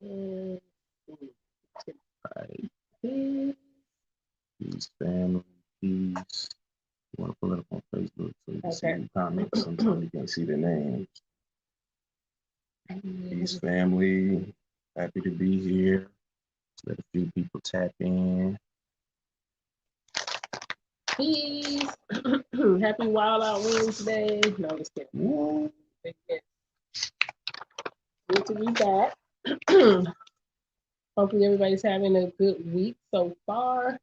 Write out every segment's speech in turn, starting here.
Mm, Right. mm, Peace, family. Peace. You want to pull it up on Facebook so you can see Okay. the comments. Sometimes you can't see the names. Peace, Mm, family. Happy to be here. Let a few people tap in. Peace. Happy Wild Out Wednesday. No, I'm just kidding. Woo. But yeah, good to be back. Hopefully, everybody's having a good week so far.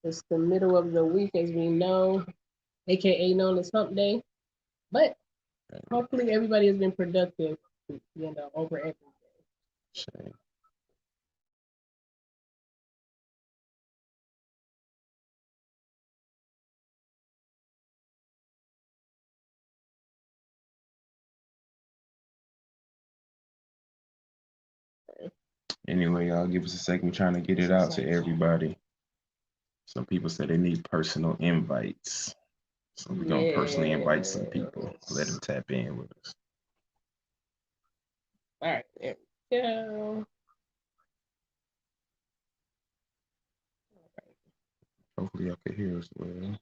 It's the middle of the week, as we know, aka known as Hump Day. But hopefully, everybody has been productive, over every day. Say, anyway, y'all give us a second. We're trying to get it out to everybody. Some people said they need personal invites. So we're going to personally invite some people. Let them Yes. tap in with us. All right, there we go. Hopefully, y'all can hear us well.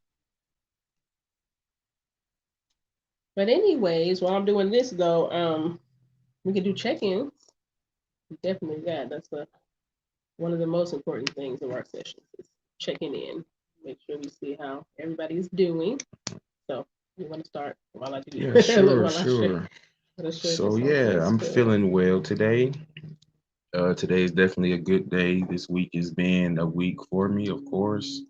But anyways, while I'm doing this though, we can do check-ins. Definitely that. That's one of the most important things of our sessions is checking in. Make sure we see how everybody's doing. So you want to start while I do Yeah, look sure, while I share. sure. I'll share So, this on yeah, I'm Facebook. feeling well today. Today is definitely a good day. This week has been a week for me, of course.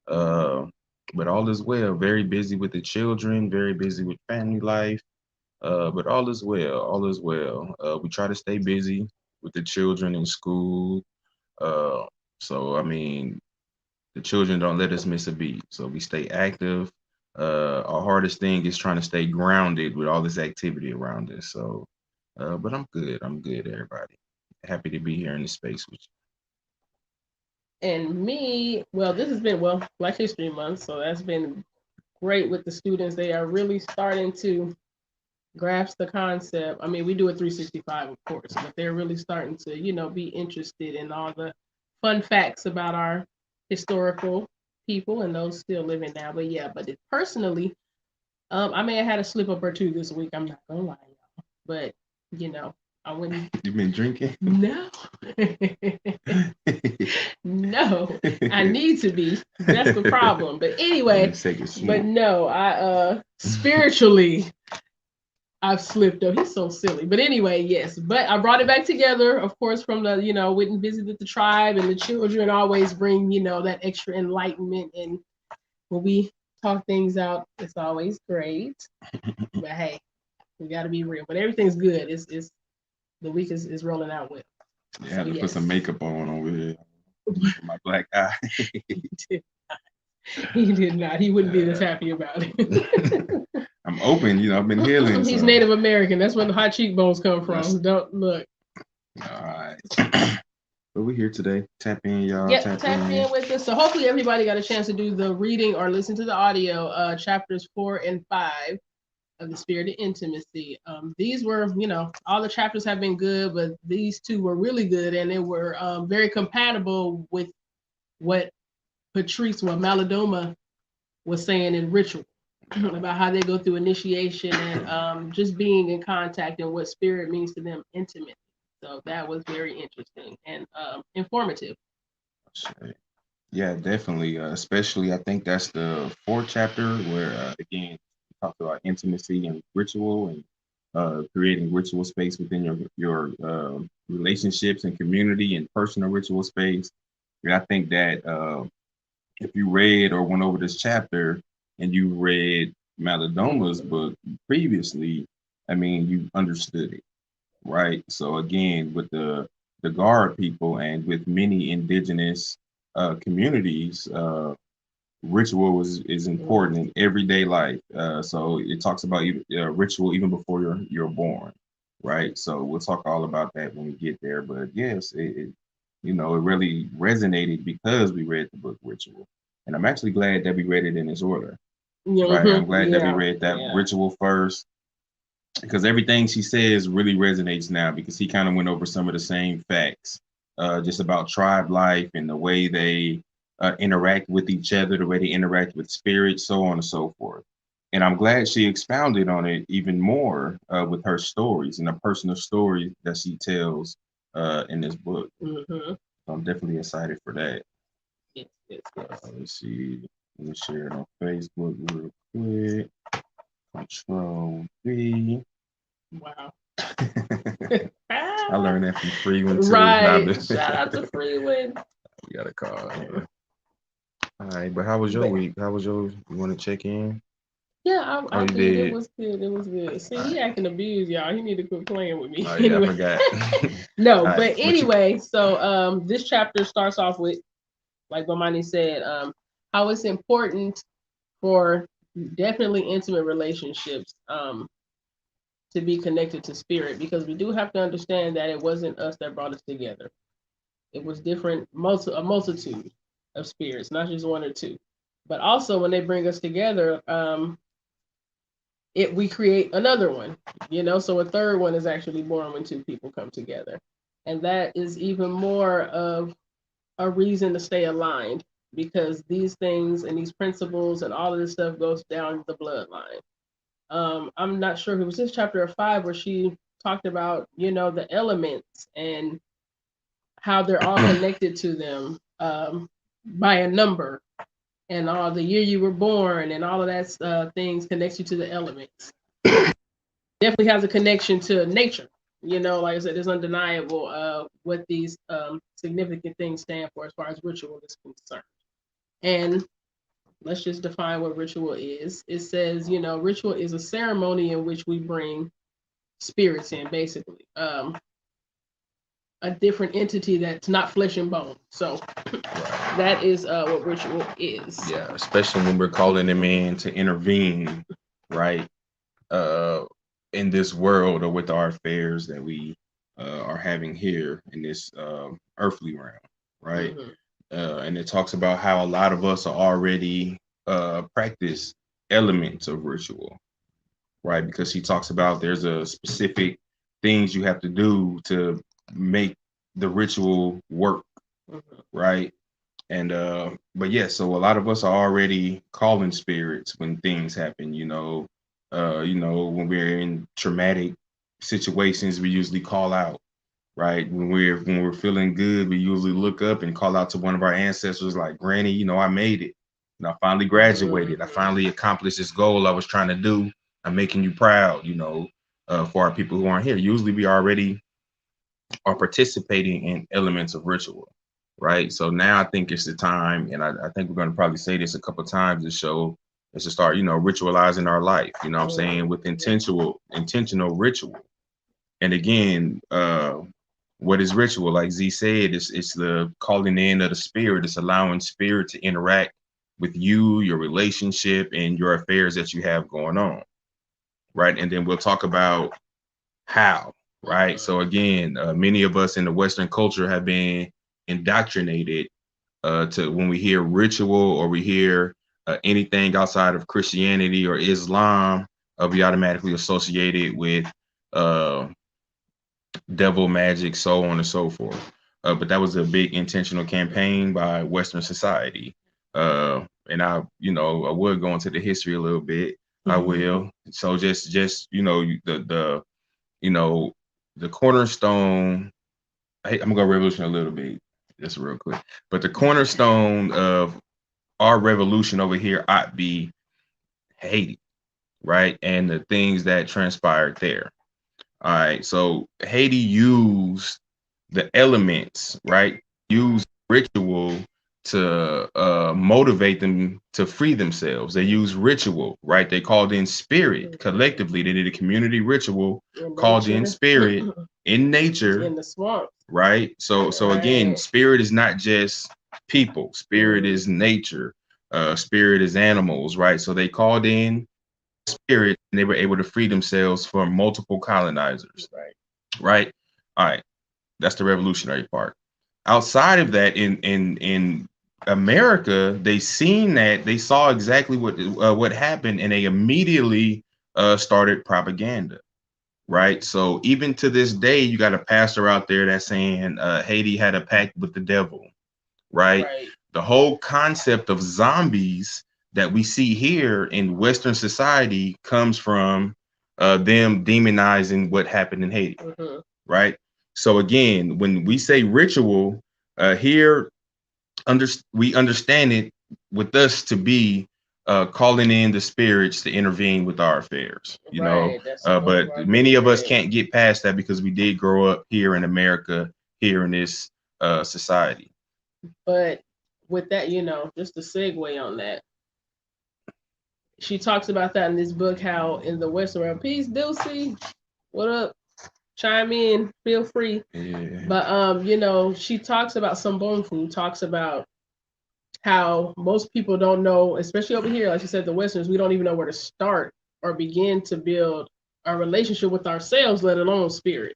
Uh, but all is well. Very busy with the children, very busy with family life. But all is well. All is well. We try to stay busy with the children in school. Uh, so, I mean, the children don't let us miss a beat. So we stay active. Our hardest thing is trying to stay grounded with all this activity around us. So, but I'm good. I'm good, everybody. Happy to be here in this space with And me, well, this has been Black History Month, so that's been great with the students. They are really starting to grasp the concept. I mean, we do a 365, of course, but they're really starting to, be interested in all the fun facts about our historical people and those still living now. But yeah, but personally, I may have had a slip up or two this week. I'm not gonna lie, y'all. But you know, I wouldn't. you. You've been drinking? No, no, I need to be. That's the problem. But Let me anyway, take a but smoke. no, I spiritually I've slipped up. He's so silly. But anyway, yes. But I brought it back together, of course, from the, went and visited the tribe, and the children always bring, that extra enlightenment. And when we talk things out, it's always great. But hey, we got to be real. But everything's good. It's the week is rolling out well. You So had to put yes. some makeup on over here for my black eye. He did not. He wouldn't be this Uh, happy about it. I'm open, I've been healing, He's so. Native American. That's where the high cheekbones come That's from. Don't look. all right. But we're here today. Tap in, y'all. Yep, Tap tap in. in with us. So hopefully everybody got a chance to do the reading or listen to the audio, chapters 4 and 5 of the Spirit of Intimacy. These were, all the chapters have been good, but these two were really good, and they were very compatible with what Malidoma was saying in Ritual about how they go through initiation and just being in contact and what spirit means to them intimately. So that was very interesting and informative. Shit. Yeah, definitely. Especially, I think that's the fourth chapter where, again, we talked about intimacy and ritual and creating ritual space within your relationships and community and personal ritual space. And I think that if you read or went over this chapter and you read Malidoma's book previously, I mean, you understood it, right? So again, with the Guard people and with many indigenous communities, ritual is important in everyday life. So it talks about ritual even before you're born, right? So we'll talk all about that when we get there. But yes, it really resonated because we read the book Ritual, and I'm actually glad that we read it in this order, right? I'm glad that we Yeah, read that yeah. Ritual first, because everything she says really resonates now because he kind of went over some of the same facts, just about tribe life and the way they interact with each other, the way they interact with spirits, so on and so forth. And I'm glad she expounded on it even more with her stories and the personal story that she tells in this book. Mm-hmm. So I'm definitely excited for that. Yes, yes, yes. Let's see. Let me share it on Facebook real quick. Control V. Wow. I learned that from Freeman too. Right. Shout out to Freeman. We got a call. Yeah. All right, but how was your But week? How was your? You want to check in? yeah, Oh, I you did. It did. was good. It was good. See, All he right. acting abused, y'all. He need to quit playing with me. Oh yeah, I Anyway. forgot. No, All but right, what you? anyway, so this chapter starts off with, like Bomani said, how it's important for definitely intimate relationships to be connected to spirit, because we do have to understand that it wasn't us that brought us together. It was different, a multitude of spirits, not just one or two. But also, when they bring us together, we create another one. So a third one is actually born when two people come together, and that is even more of a reason to stay aligned, because these things and these principles and all of this stuff goes down the bloodline. I'm not sure if it was this chapter or 5 where she talked about the elements and how they're all connected to them by a number, and all the year you were born and all of that things connects you to the elements. Definitely has a connection to nature. Like I said, it's undeniable what these significant things stand for as far as ritual is concerned. And let's just define what ritual is. It says, ritual is a ceremony in which we bring spirits in, basically. A different entity that's not flesh and bone. So that is what ritual is. Yeah, especially when we're calling them in to intervene, right? Uh, in this world or with our affairs that we are having here in this earthly realm, right? Mm-hmm. And it talks about how a lot of us are already practice elements of ritual, right? Because he talks about there's a specific things you have to do to make the ritual work, Mm-hmm. right? And but yeah, so a lot of us are already calling spirits when things happen, when we're in traumatic situations, we usually call out, right? When we're feeling good, we usually look up and call out to one of our ancestors, like, Granny, I made it. I finally graduated. I finally accomplished this goal I was trying to do. I'm making you proud, for our people who aren't here. Usually we already are participating in elements of ritual, right? So now I think it's the time, and I think we're going to probably say this a couple of times. The show is to start, ritualizing our life. You know what I'm saying, with intentional ritual. And again, what is ritual? Like Z said, it's the calling in of the spirit. It's allowing spirit to interact with you, your relationship, and your affairs that you have going on, right? And then we'll talk about how, right? So again, many of us in the Western culture have been indoctrinated to, when we hear ritual or we hear anything outside of Christianity or Islam, we automatically associate it with uh, devil magic, so on and so forth. But that was a big intentional campaign by Western society. And I would go into the history a little bit. I will. So just you know, the cornerstone. I'm gonna go revolution a little bit, just real quick. But the cornerstone of our revolution over here ought be Haiti, right? And the things that transpired there. All right. So Haiti used the elements, right? Use ritual to motivate them to free themselves. They use ritual, right? They called in spirit collectively. They did a community ritual, called in spirit in nature, in the swamp, right? So again, spirit is not just people. Spirit is nature. Spirit is animals, right? So they called in spirit and they were able to free themselves from multiple colonizers, right? All right. That's the revolutionary part. Outside of that, in America, they saw exactly what happened, and they immediately started propaganda. right? So even to this day, you got a pastor out there that's saying Haiti had a pact with the devil, right? Right. The whole concept of zombies that we see here in Western society comes from them demonizing what happened in Haiti, right? So again, when we say ritual, here we understand it with us to be calling in the spirits to intervene with our affairs, you know. Right. That's one of But our many big of us things. can't get past that because we did grow up here in America, here in this society. But with that, just a segue on that, she talks about that in this book, how in the Western world, peace, Dulcie, what up? Chime in, feel free. Yeah. But she talks about Sobonfu, talks about how most people don't know, especially over here, like you said, the Westerners, we don't even know where to start or begin to build our relationship with ourselves, let alone spirit.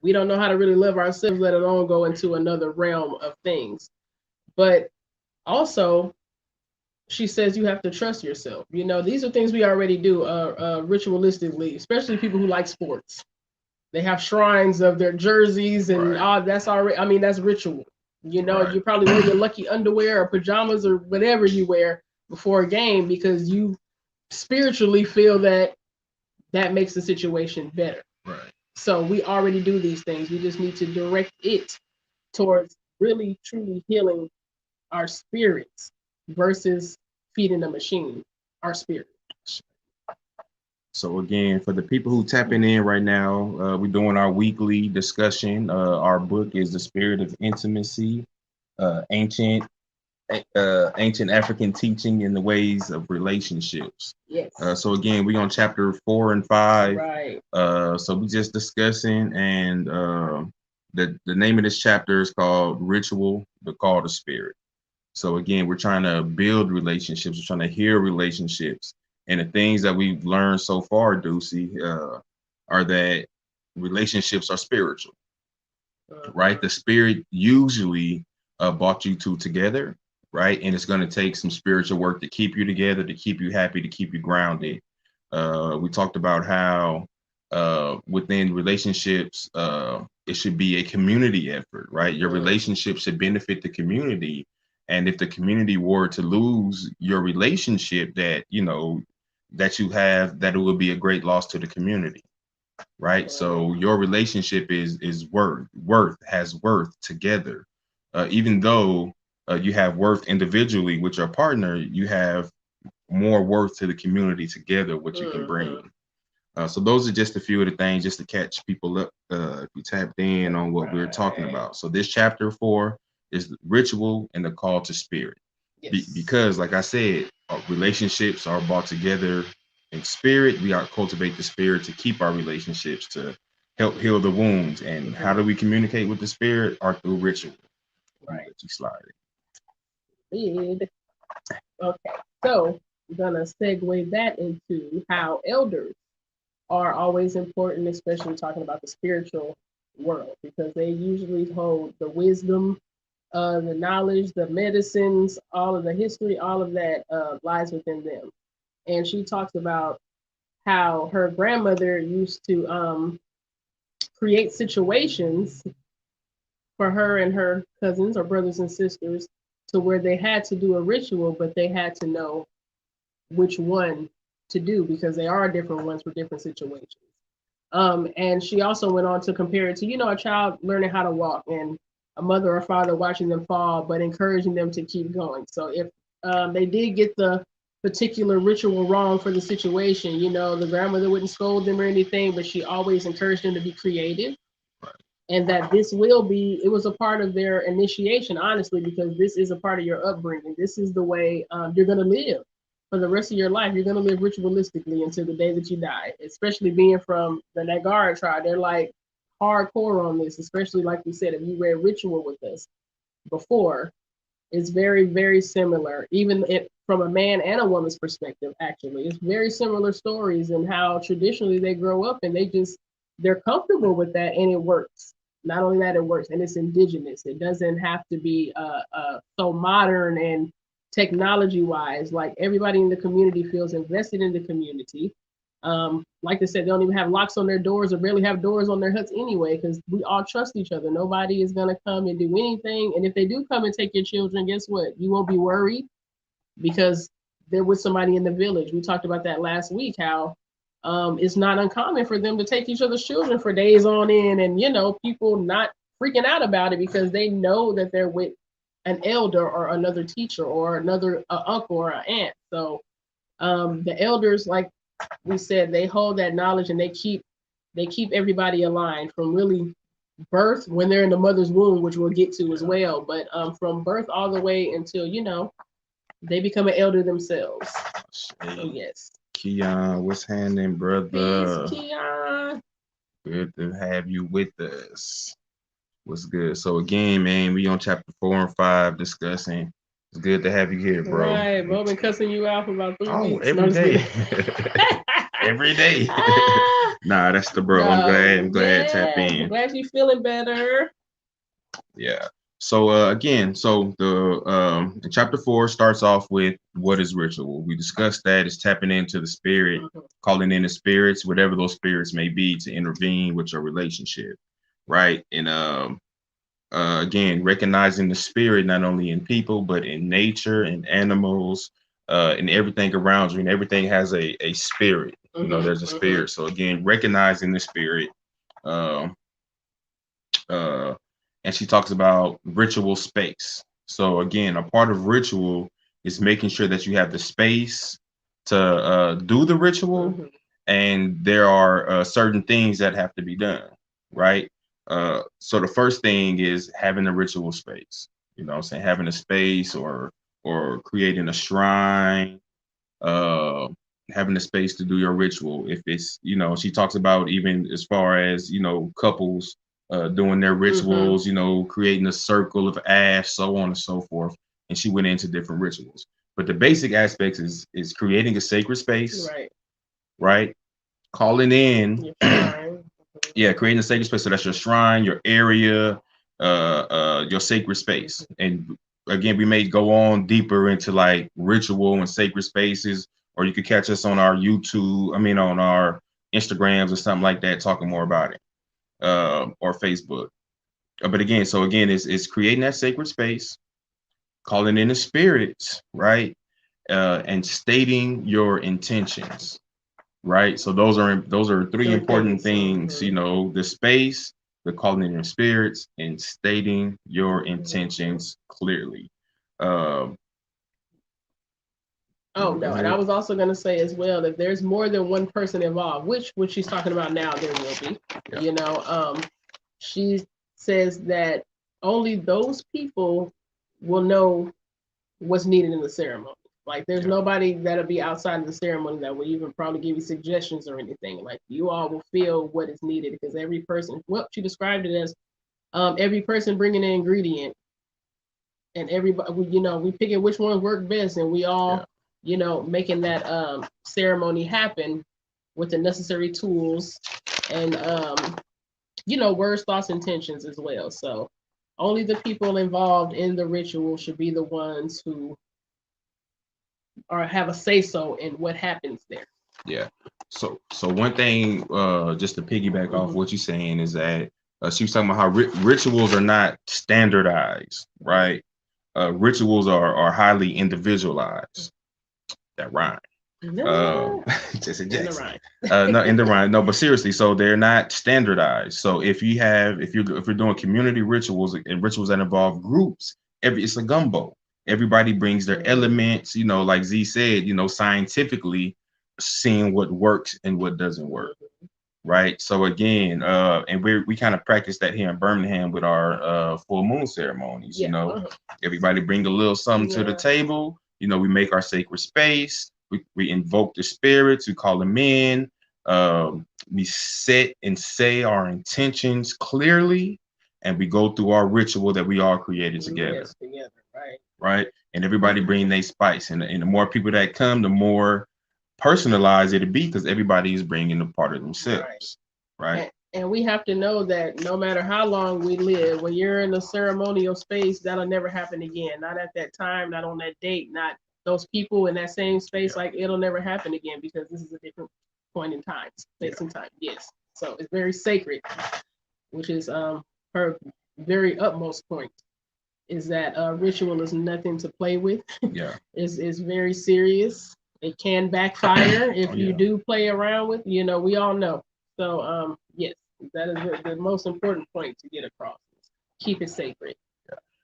We don't know how to really love ourselves, let alone go into another realm of things. But also, she says you have to trust yourself. These are things we already do ritualistically, especially people who like sports. They have shrines of their jerseys and Right. all that's already, I mean, that's ritual. Right. You probably wear your lucky underwear or pajamas or whatever you wear before a game because you spiritually feel that that makes the situation better. Right. So we already do these things. We just need to direct it towards really truly healing our spirits versus feeding the machine our spirit. So again, for the people who tapping in right now, we're doing our weekly discussion. Our book is The Spirit of Intimacy, ancient ancient African teaching in the ways of relationships. Yes. So again, we on chapter 4 and 5. Right. So we just discussing, and the name of this chapter is called Ritual, the Call to Spirit. So again, we're trying to build relationships, we're trying to heal relationships, and the things that we've learned so far, Ducey, are that relationships are spiritual, right? The spirit usually brought you two together, right? And it's going to take some spiritual work to keep you together, to keep you happy, to keep you grounded. We talked about how within relationships, it should be a community effort, right? Your relationship should benefit the community. And if the community were to lose your relationship that, that you have, that it would be a great loss to the community, right? So your relationship is has worth together. Even though you have worth individually with your partner, you have more worth to the community together, what you can bring. So those are just a few of the things just to catch people up if you tapped in on what we're talking about. So this chapter 4 is the ritual and the call to spirit. Because like I said, relationships are brought together in spirit. We are cultivate the spirit to keep our relationships, to help heal the wounds. And how do we communicate with the spirit? Are through ritual. Right. Let you slide it. Okay, so we're gonna segue that into how elders are always important, especially talking about the spiritual world, because they usually hold the wisdom, the knowledge, the medicines, all of the history, all of that lies within them. And she talks about how her grandmother used to create situations for her and her cousins or brothers and sisters to where they had to do a ritual, but they had to know which one to do because they are different ones for different situations. And she also went on to compare it to, a child learning how to walk and a mother or father watching them fall, but encouraging them to keep going. So if they did get the particular ritual wrong for the situation, the grandmother wouldn't scold them or anything, but she always encouraged them to be creative. And that it was a part of their initiation, honestly, because this is a part of your upbringing. This is the way you're going to live for the rest of your life. You're going to live ritualistically until the day that you die, especially being from the Nagara tribe. They're like hardcore on this, especially like we said, if you read Ritual with us before, it's very, very similar, even from a man and a woman's perspective, actually. It's very similar stories and how traditionally they grow up and they're comfortable with that and it works. Not only that, it works and it's indigenous. It doesn't have to be so modern and technology wise. Like everybody in the community feels invested in the community. Like I said, they don't even have locks on their doors or barely have doors on their huts anyway, because we all trust each other. Nobody is gonna come and do anything. And if they do come and take your children, guess what? You won't be worried because there was somebody in the village. We talked about that last week, how it's not uncommon for them to take each other's children for days on end, and people not freaking out about it because they know that they're with an elder or another teacher or another uncle or an aunt. So the elders, like we said, they hold that knowledge and they keep everybody aligned from really birth when they're in the mother's womb, which we'll get to as well. But from birth all the way until they become an elder themselves. So yes. Keon, what's happening, Peace, brother? Keon. Good to have you with us. What's good? So again, man, we on chapter 4 and 5 discussing. It's good to have you here, bro. Right, bro, been cussing you out for about 3 weeks. Every day. Every day. Nah, that's the bro. I'm glad to tap in. I'm glad you feeling better. Yeah. So again, so the chapter 4 starts off with what is ritual. We discussed that it's tapping into the spirit, calling in the spirits, whatever those spirits may be, to intervene with your relationship, right? And again, recognizing the spirit not only in people but in nature and animals, and everything around you, and everything has a spirit. There's a spirit. So again, recognizing the spirit. Um, and she talks about ritual space. So again, a part of ritual is making sure that you have the space to do the ritual, and there are certain things that have to be done, right? So the first thing is having a ritual space. I'm saying, having a space or creating a shrine, uh, having a space to do your ritual. If it's, she talks about even as far as, couples doing their rituals, creating a circle of ash, so on and so forth. And she went into different rituals. But the basic aspects is creating a sacred space, right? Calling in, creating a sacred space. So that's your shrine, your area, your sacred space. And again, we may go on deeper into like ritual and sacred spaces, or you could catch us on our YouTube, on our Instagrams or something like that, talking more about it, or Facebook. But again, it's creating that sacred space, calling in the spirits, right? And stating your intentions, right? So those are three important things, the space, the calling in your spirits, and stating your intentions clearly. Oh no, and I was also going to say as well that there's more than one person involved, which she's talking about now, there will be. She says that only those people will know what's needed in the ceremony. Like there's nobody that'll be outside of the ceremony that will even probably give you suggestions or anything. Like you all will feel what is needed because every person, well, she described it as every person bringing an ingredient, and everybody, we picking which ones work best, and we all, making that ceremony happen with the necessary tools and words, thoughts, intentions as well. So only the people involved in the ritual should be the ones who or have a say so in what happens there. Yeah. So one thing, just to piggyback off what you're saying, is that she was talking about how rituals are not standardized, right? Rituals are highly individualized. That rhyme. Just a Jackson. No, in the rhyme. No, but seriously, so they're not standardized. So if you're doing community rituals and rituals that involve groups, it's a gumbo. Everybody brings their elements, like Z said, scientifically seeing what works and what doesn't work. Right. So again, and we kind of practice that here in Birmingham with our full moon ceremonies. Everybody bring a little something to the table. We make our sacred space. We invoke the spirits. We call them in. We set and say our intentions clearly, and we go through our ritual that we all created together. Yes, together, right. Right. And everybody bring their spice, and the more people that come, the more personalized it'll be because everybody is bringing a part of themselves, right? And we have to know that no matter how long we live, when you're in a ceremonial space, that'll never happen again. Not at that time, not on that date, not those people in that same space. Like it'll never happen again because this is a different point in time, space and time. Yes. So it's very sacred, which is her very utmost point is that ritual is nothing to play with. Yeah. It's very serious. It can backfire if you Yeah. do play around with. We all know. So yes, that is the most important point to get across. Keep it sacred.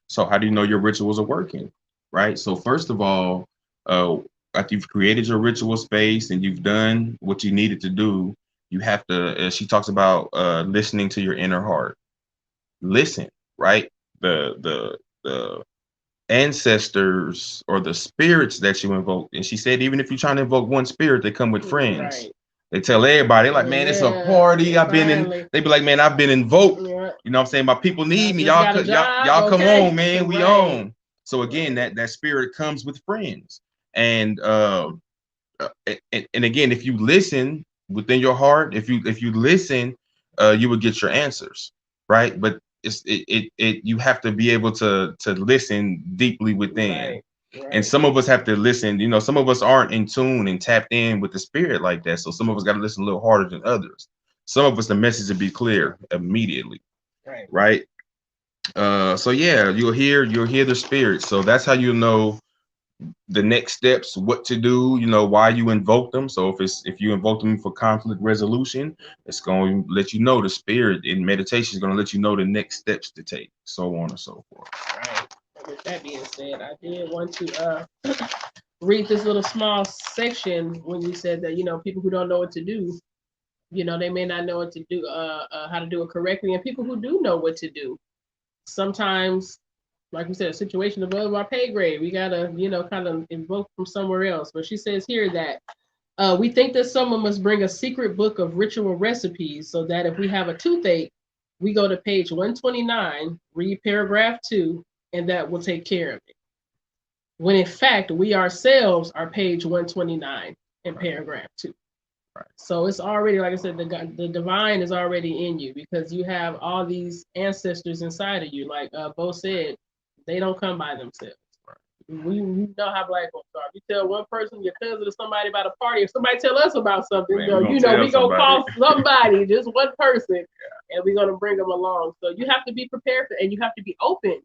So how do you know your rituals are working? Right. So first of all, after you've created your ritual space and you've done what you needed to do, you have to. She talks about listening to your inner heart. Listen, right? The ancestors or the spirits that you invoke. And she said, even if you're trying to invoke one spirit, they come with friends. Right. They tell everybody, like, man, it's a party. I've been in. They be like, man, I've been invoked. Yeah. You know what I'm saying? My people need me. Just got a Y'all job, come okay. on, man. We Right. on. So again, that spirit comes with friends. And and again, if you listen within your heart, if you listen, you will get your answers, right? But you have to be able to listen deeply within. Right. And some of us have to listen, some of us aren't in tune and tapped in with the spirit like that. So some of us got to listen a little harder than others. Some of us, the message will be clear immediately. Right. So yeah, you'll hear the spirit. So that's how you know the next steps, what to do, why you invoke them. So if you invoke them for conflict resolution, it's going to let you know, the spirit in meditation is going to let you know the next steps to take, so on and so forth. Right. With that being said, I did want to read this little small section when you said that people who don't know what to do, they may not know what to do, how to do it correctly, and people who do know what to do, sometimes, like we said, a situation above our pay grade, we gotta kind of invoke from somewhere else. But she says here that we think that someone must bring a secret book of ritual recipes so that if we have a toothache, we go to page 129, read paragraph 2, and that will take care of it. When in fact, we ourselves are page 129 in paragraph 2. So it's already, like I said, the divine is already in you because you have all these ancestors inside of you. Like Bo said, they don't come by themselves. We know how black folks are. You tell one person, your cousin, or somebody about a party. If somebody tell us about something, we gonna call somebody, just one person, and we're gonna bring them along. So you have to be prepared for, and you have to be open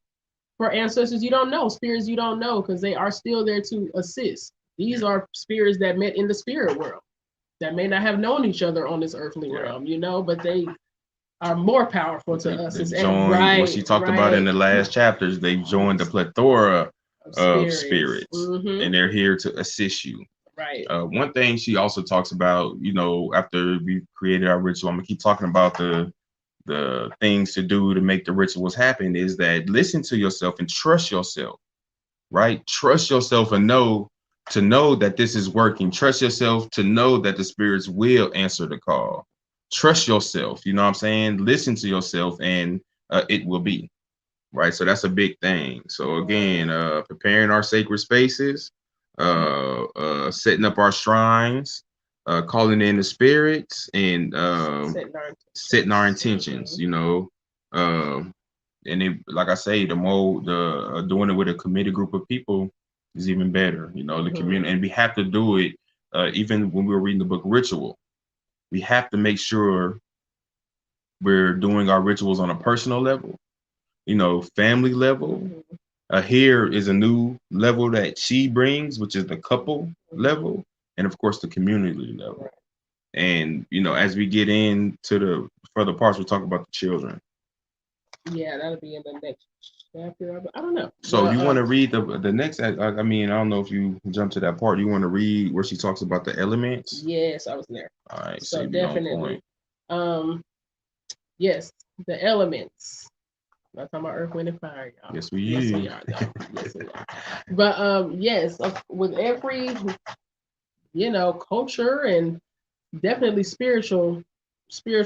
for ancestors you don't know, spirits you don't know, because they are still there to assist. These are spirits that met in the spirit world that may not have known each other on this earthly realm, but they are more powerful to us. They joined what she talked about in the last chapters. They joined the plethora of spirits, and they're here to assist you. Right. One thing she also talks about, after we created our ritual, I'm gonna keep talking about the things to do to make the rituals happen, is that listen to yourself and trust yourself, right? Trust yourself and know that this is working. Trust yourself to know that the spirits will answer the call. Trust yourself, you know what I'm saying? Listen to yourself and it will be, right? So that's a big thing. So again, preparing our sacred spaces, setting up our shrines, calling in the spirits, and setting our intentions, and it, like I say, the more doing it with a committed group of people is even better, the community. And we have to do it even when we were reading the book Ritual. We have to make sure we're doing our rituals on a personal level, family level. Here is a new level that she brings, which is the couple level, and of course the community level. And as we get into the further parts, we'll talk about the children. Yeah, that'll be in the next chapter. I don't know. So you want to read the next? I mean, I don't know if you jump to that part. You want to read where she talks about the elements? Yes, I was there. All right, so definitely. Yes, the elements. I'm talking about Earth, Wind, and Fire, y'all. Yes, we are. Yes, we are. But yes, with every culture and definitely spiritual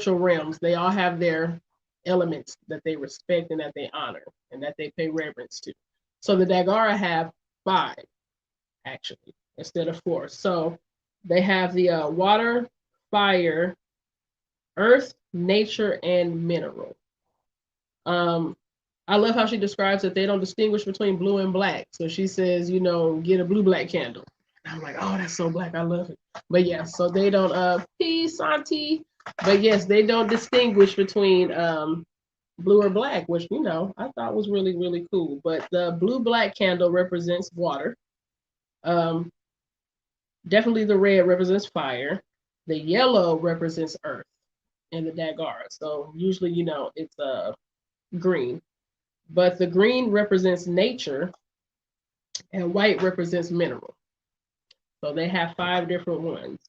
realms, they all have their elements that they respect and that they honor and that they pay reverence to. So the Dagara have 5 actually instead of 4. So they have the water, fire, earth, nature, and mineral. I love how she describes that they don't distinguish between blue and black. So she says, get a blue black candle. I'm like, oh, that's so black. I love it. But yeah, so they don't peace, auntie. But yes, they don't distinguish between blue or black, which I thought was really, really cool. But the blue black candle represents water. Um, Definitely the red represents fire. The yellow represents earth and the dagara. So usually, it's green. But the green represents nature and white represents mineral. So they have 5 different ones.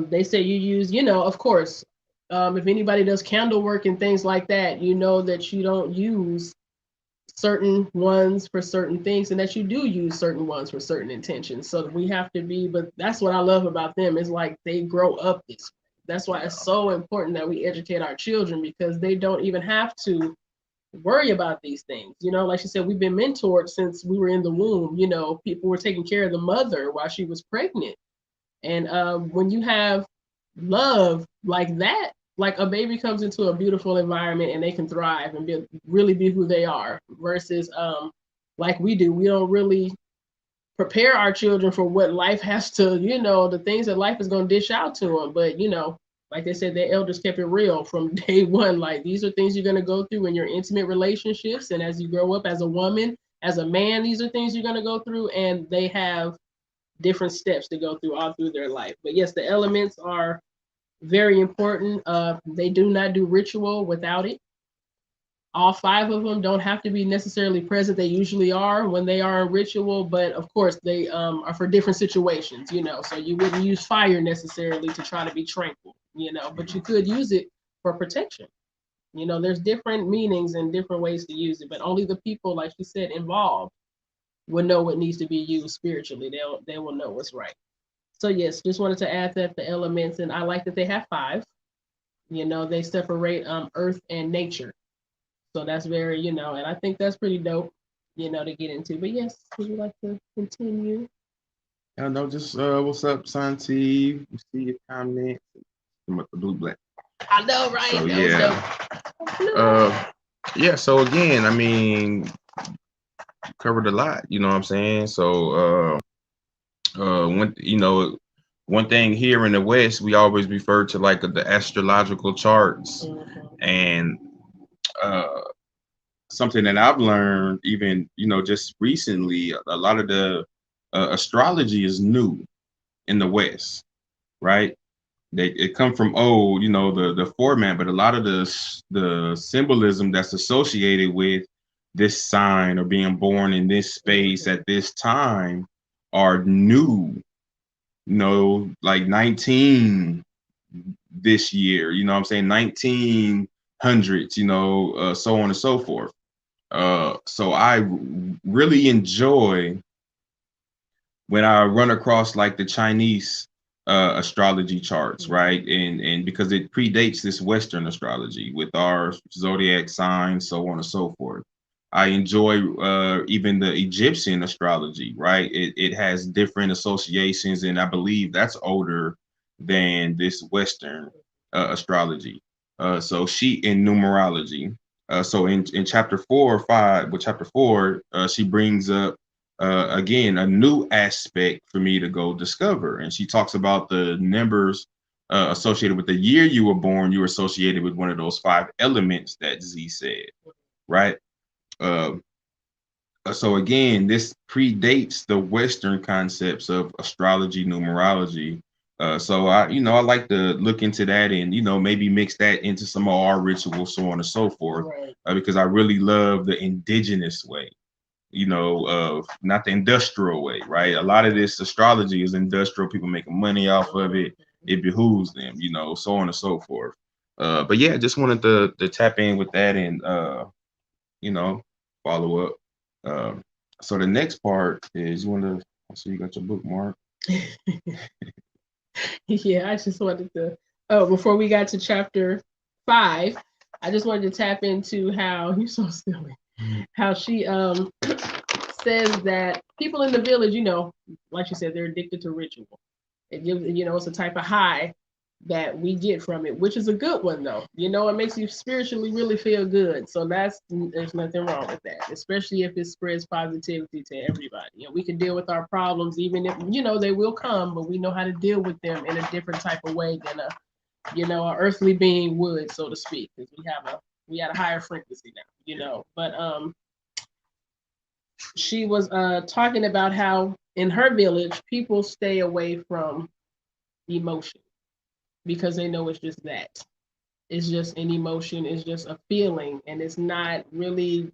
They say you use, of course, if anybody does candle work and things like that, you know that you don't use certain ones for certain things and that you do use certain ones for certain intentions. So we have to be, but that's what I love about them is like they grow up this way. That's why it's so important that we educate our children because they don't even have to worry about these things. Like she said, we've been mentored since we were in the womb. People were taking care of the mother while she was pregnant. And when you have love like that, like a baby comes into a beautiful environment and they can thrive and really be who they are versus like we do. We don't really prepare our children for what life has to, the things that life is going to dish out to them. But, like they said, their elders kept it real from day one. Like these are things you're going to go through in your intimate relationships. And as you grow up as a woman, as a man, these are things you're going to go through. And they have different steps to go through all through their life. But yes, the elements are very important. They do not do ritual without it. All 5 of them don't have to be necessarily present. They usually are when they are in ritual, but of course they are for different situations, So you wouldn't use fire necessarily to try to be tranquil, but you could use it for protection. There's different meanings and different ways to use it, but only the people, like you said, involved will know what needs to be used spiritually. They will know what's right. So yes, just wanted to add that the elements, and I like that they have 5. They separate earth and nature. So that's very, and I think that's pretty dope, to get into. But yes, would you like to continue? I know, just what's up, Santi? We see your comments. About the blue black. I know, right? So that yeah, yeah. So again, I mean, covered a lot. You know what I'm saying? So one thing here in the West, we always refer to like the astrological charts, and uh, something that I've learned, even just recently, a lot of the astrology is new in the West, right? It come from old, the format, but a lot of the symbolism that's associated with this sign or being born in this space at this time are new, like 19 this year, what I'm saying, 1900s, so on and so forth. So I really enjoy when I run across like the Chinese astrology charts, right? And because it predates this Western astrology with our zodiac signs, so on and so forth. I enjoy even the Egyptian astrology, right? It has different associations, and I believe that's older than this Western astrology. So she in numerology. So in chapter 4 or 5, with chapter 4, she brings up again a new aspect for me to go discover, and she talks about the numbers associated with the year you were born. You were associated with one of those 5 elements that Z said, right? Uh, so again, this predates the Western concepts of astrology, numerology. So I like to look into that and maybe mix that into some of our rituals, so on and so forth, Right. because I really love the indigenous way, of not the industrial way, right? A lot of this astrology is industrial, people making money off of it. It behooves them, so on and so forth. But yeah, just wanted to tap in with that and you know, follow up. So the next part is you want to. So you got your bookmark. Yeah, I just wanted to. Oh, before we got to chapter 5, I just wanted to tap into how you're so silly. How she says that people in the village, like you said, they're addicted to ritual. It gives, it's a type of high that we get from it, which is a good one though. You know, it makes you spiritually really feel good. So there's nothing wrong with that, especially if it spreads positivity to everybody. You know, we can deal with our problems even if they will come, but we know how to deal with them in a different type of way than a earthly being would, so to speak, because we had a higher frequency now. But she was talking about how in her village people stay away from emotion because they know it's just that. It's just an emotion, it's just a feeling, and it's not really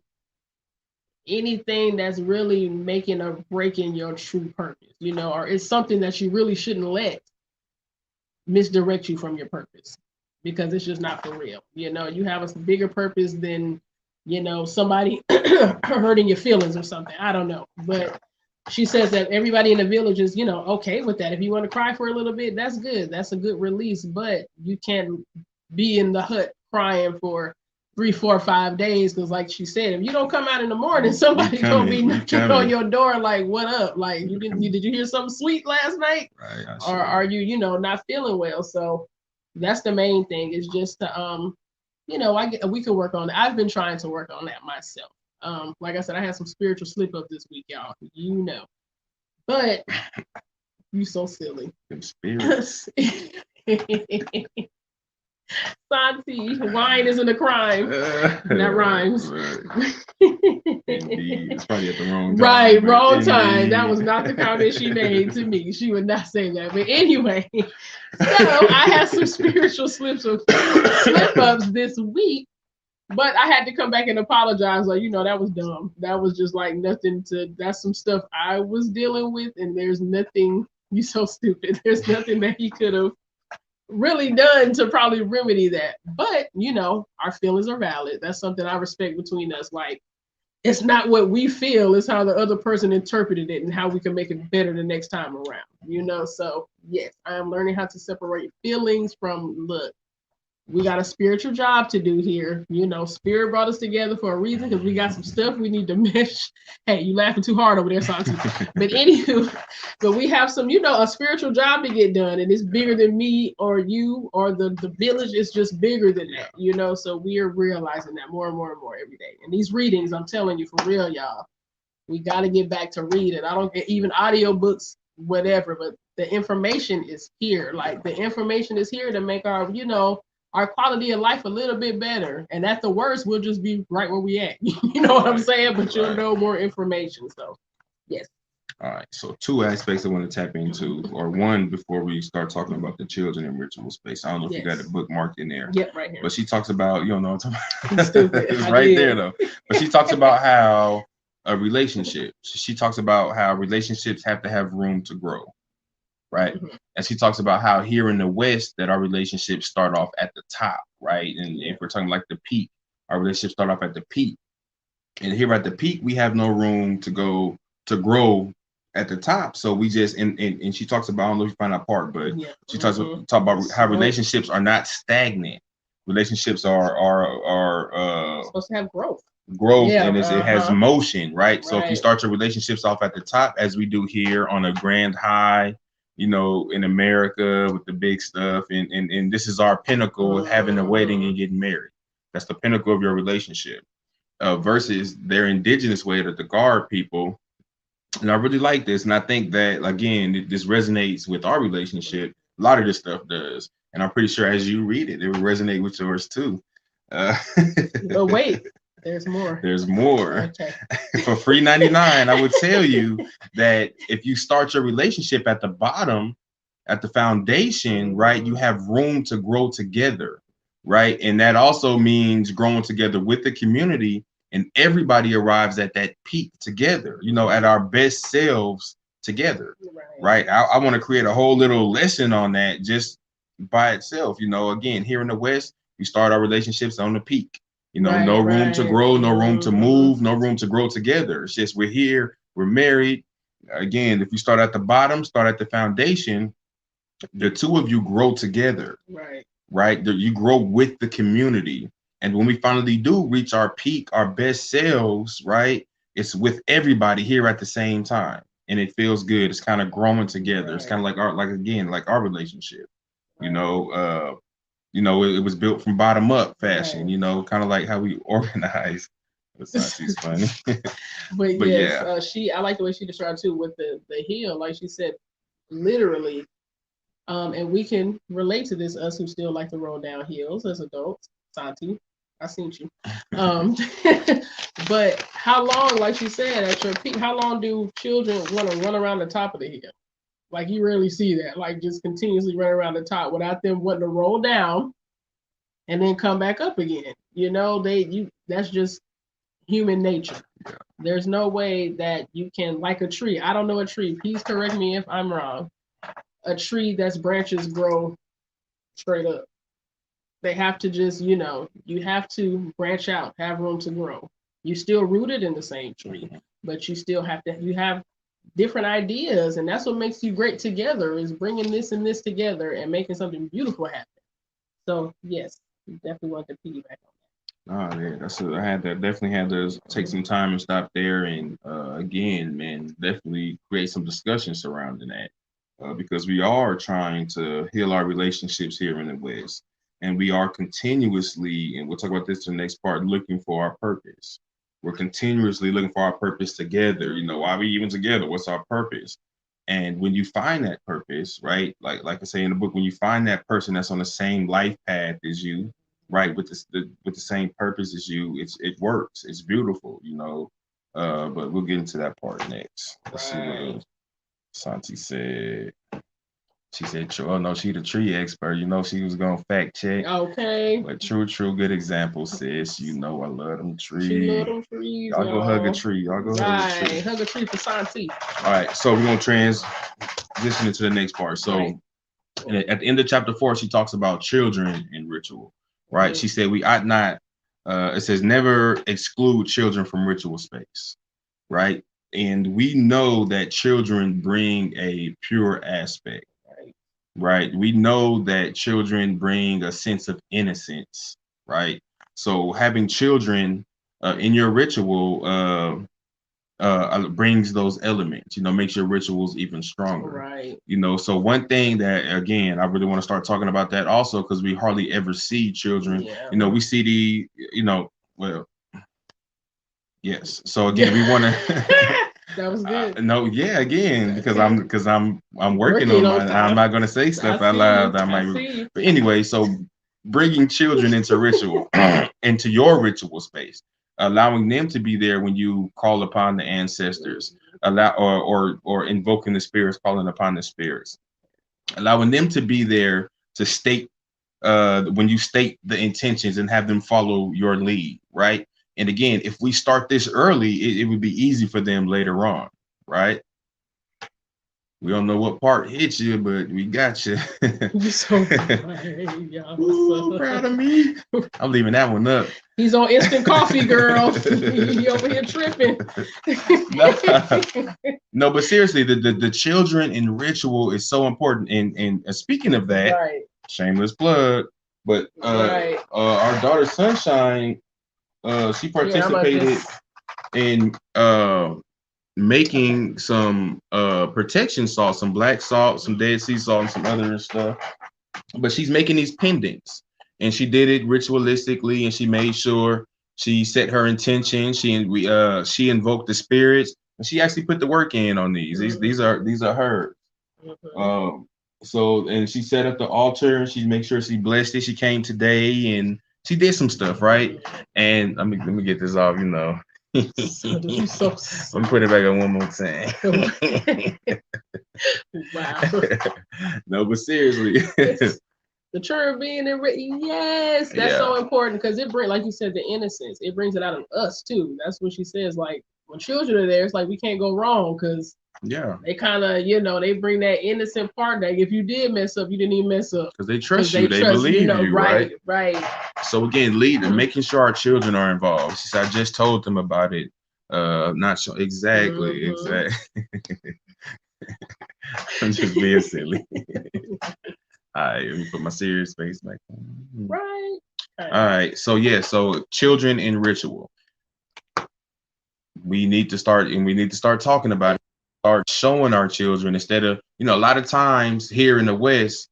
anything that's really making or breaking your true purpose, or it's something that you really shouldn't let misdirect you from your purpose because it's just not for real. You have a bigger purpose than, somebody hurting your feelings or something. I don't know. But she says that everybody in the village is, okay with that. If you want to cry for a little bit, that's good. That's a good release. But you can't be in the hut crying for 3, 4, 5 days because, like she said, if you don't come out in the morning, somebody's gonna be knocking on your door like, "What up? Like, did you hear something sweet last night? Right. Or are you, not feeling well?" So that's the main thing. Is just to we can work on it. I've been trying to work on that myself. Like I said, I had some spiritual slip up this week, y'all. But you so silly. Spirits. Santi, wine isn't a crime. That rhymes. Indeed. It's probably at the wrong time. Right, wrong time. That was not the comment she made to me. She would not say that. But anyway, so I had some spiritual slip ups this week, but I had to come back and apologize. Like, that was dumb. That was just like nothing that's some stuff I was dealing with, and there's nothing, you so stupid. There's nothing that he could have really done to probably remedy that. But, our feelings are valid. That's something I respect between us. Like, it's not what we feel, it's how the other person interpreted it and how we can make it better the next time around. So yes, I am learning how to separate feelings from look. We got a spiritual job to do here. Spirit brought us together for a reason because we got some stuff we need to mesh. Hey, you laughing too hard over there, Santi. But anywho, but we have some, a spiritual job to get done, and it's bigger than me or you or the village. Is just bigger than that. So we are realizing that more and more and more every day. And these readings, I'm telling you for real, y'all, we got to get back to reading. I don't get even audiobooks, whatever, but the information is here. Like the information is here to make our quality of life a little bit better. And at the worst, we'll just be right where we at. You know what I'm saying? But you'll know more information. So, yes. All right. So 2 aspects I want to tap into, or one before we start talking about the children in ritual space. I don't know if you got a bookmark in there. Yep, right here. But she talks about, you don't know what I'm talking about. Stupid. It's right there though. But she talks about how a relationship. She talks about how relationships have to have room to grow. Right. Mm-hmm. And she talks about how here in the West that our relationships start off at the top, right? And if we're talking like the peak, our relationships start off at the peak. And here at the peak, we have no room to go to grow at the top. So we just and she talks about, I don't know if you find that part, but she talks about how relationships are not stagnant. Relationships are supposed to have growth. And it has motion, right? So if you start your relationships off at the top, as we do here on a grand high, in America with the big stuff, and this is our pinnacle of having a wedding and getting married. That's the pinnacle of your relationship. Versus their indigenous way, the Guard people. And I really like this, and I think that again, this resonates with our relationship. A lot of this stuff does, and I'm pretty sure as you read it, it will resonate with yours too. But wait. There's more. There's more. Okay. For free 99, I would tell you that if you start your relationship at the bottom, at the foundation, right, you have room to grow together, right? And that also means growing together with the community, and everybody arrives at that peak together, at our best selves together, right? I want to create a whole little lesson on that just by itself. Again, here in the West, we start our relationships on the peak. No room to grow, no room to move, no room to grow together. It's just we're here, we're married. Again, if you start at the bottom, start at the foundation, the two of you grow together. Right? You grow with the community. And when we finally do reach our peak, our best selves, right? It's with everybody here at the same time. And it feels good. It's kind of growing together. It's kind of like our relationship. You know, it was built from bottom up fashion. Right. You know, kind of like how we organize. Santi's funny, But but yes, yeah, I like the way she described too with the heel, like she said, literally. And we can relate to this, us who still like to roll down heels as adults. Santi, I seen you. Um, but how long, like she said, at your peak, how long do children want to run around the top of the hill? Like you rarely see that, like just continuously run around the top without them wanting to roll down and then come back up again. You know, that's just human nature. There's no way that you can, like a tree. I don't know a tree. Please correct me if I'm wrong. A tree that's branches grow straight up. They have to just, you have to branch out, have room to grow. You still rooted in the same tree, but you have different ideas, and that's what makes you great together. Is bringing this and this together and making something beautiful happen. So yes, you definitely want to piggyback on oh yeah, I had to definitely had to take some time and stop there and again, man, definitely create some discussion surrounding that because we are trying to heal our relationships here in the West, and we are continuously, and we'll talk about this in the next part, looking for our purpose. We're continuously looking for our purpose together. You know, why are we even together? What's our purpose? And when you find that purpose, right? Like I say in the book, when you find that person that's on the same life path as you, right, with with the same purpose as you, it works. It's beautiful, you know. But we'll get into that part next. that. Let's see what Right. Santi said. She said, "Oh no, she the tree expert. You know, she was gonna fact check. Okay. But true, good example, sis. You know, I love them She love trees. them trees, Y'all go hug a y'all. tree. Y'all go hug a tree. Right. Hug a tree for Santi. All right, so we're gonna transition into the next part. So Right. at the end of chapter 4, she talks about children in ritual, right? Mhm. She said we ought not, it says never exclude children from ritual space, right? And we know that children bring a pure aspect, Right. right? We know that children bring a sense of innocence, right? So having children in your ritual brings those elements, you know, makes your rituals even stronger. Right. You know, so one thing that again, I really want to start talking about that also because we hardly ever see children. Yeah. You know, we see well, yes. So again, we want Yeah. to That was good. no, yeah, again, Okay. because I'm working Working on on my. I'm stuff. not going to say I stuff out see loud you. that I I might. see you. But anyway, so bringing children into ritual, into your ritual space, allowing them to be there when you call upon the ancestors, allow or invoking the spirits, calling upon the spirits, allowing them to be there to state when you state the intentions and have them follow your lead, right? And again, if we start this early, it would be easy for them later on, right? We don't know what part hit you, but we got you. You so funny, y'all. Ooh, proud of me. I'm leaving that one up. He's on instant coffee, girl. He over here tripping. No, but seriously, the children in ritual is so important. And speaking of that, Right. shameless plug, but Right. our daughter Sunshine, she Yeah, I'm gonna participated just. in Okay. making some protection salt, some black salt, some Dead Sea salt, and some other stuff. But she's making these pendants, and she did it ritualistically, and she made sure she set her intention. She invoked the spirits, and she actually put the work in on these. These are hers. Mhm. Um, so and she set up the altar, and she made sure she blessed it. She came today, and she did some stuff, right? And let me get this off, you know. So, you so. Let me put it back on one more time. Wow. No, but seriously. The children being in yes, that's Yeah. so important because it brings, like you said, the innocence. It brings it out of us too. That's what she says. Like when children are there, it's like we can't go wrong because Yeah. they kind of, they bring that innocent part that if you did mess up, you didn't even mess up Because they because trust you, they they trust, believe you, right, right? right. So again, making sure our children are involved. She said, I just told them about it. Not sure exactly, Mm-hmm. exactly. I'm just being silly. All right, let me put my serious face back on. Right. All right, so yeah, so children in ritual. We need to start talking about it, start showing our children instead of, a lot of times here in the West,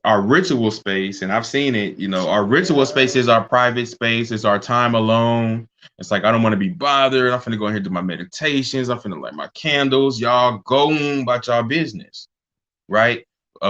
our ritual space, and I've seen it, you know, our ritual space is our private space, it's our time alone. It's like, I don't want to be bothered. I'm finna go ahead and do my meditations. I'm finna light my candles. Y'all go on about y'all business, right?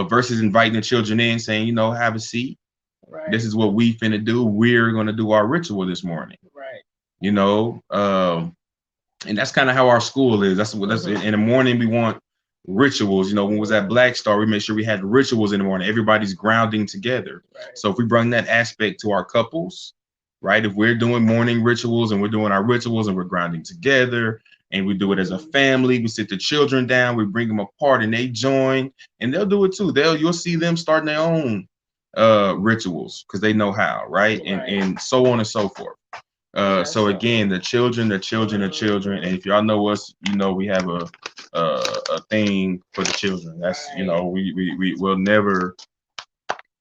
Versus inviting the children in, saying, you know, have a seat. Right. This is what we finna do. We're gonna do our ritual this morning. Right. You know, and that's kind of how our school is. That's what that's in the morning. We want rituals. You know, when we was at Black Star, we made sure we had rituals in the morning. Everybody's grounding together. Right. So if we bring that aspect to our couples, right? If we're doing morning rituals and we're doing our rituals and we're grounding together and we do it as a family, we sit the children down, we bring them apart and they join, and they'll do it too. You'll see them starting their own rituals because they know how, right? And so on and so forth. So again, the children, and if y'all know us, you know we have a thing for the children. That's you know we will never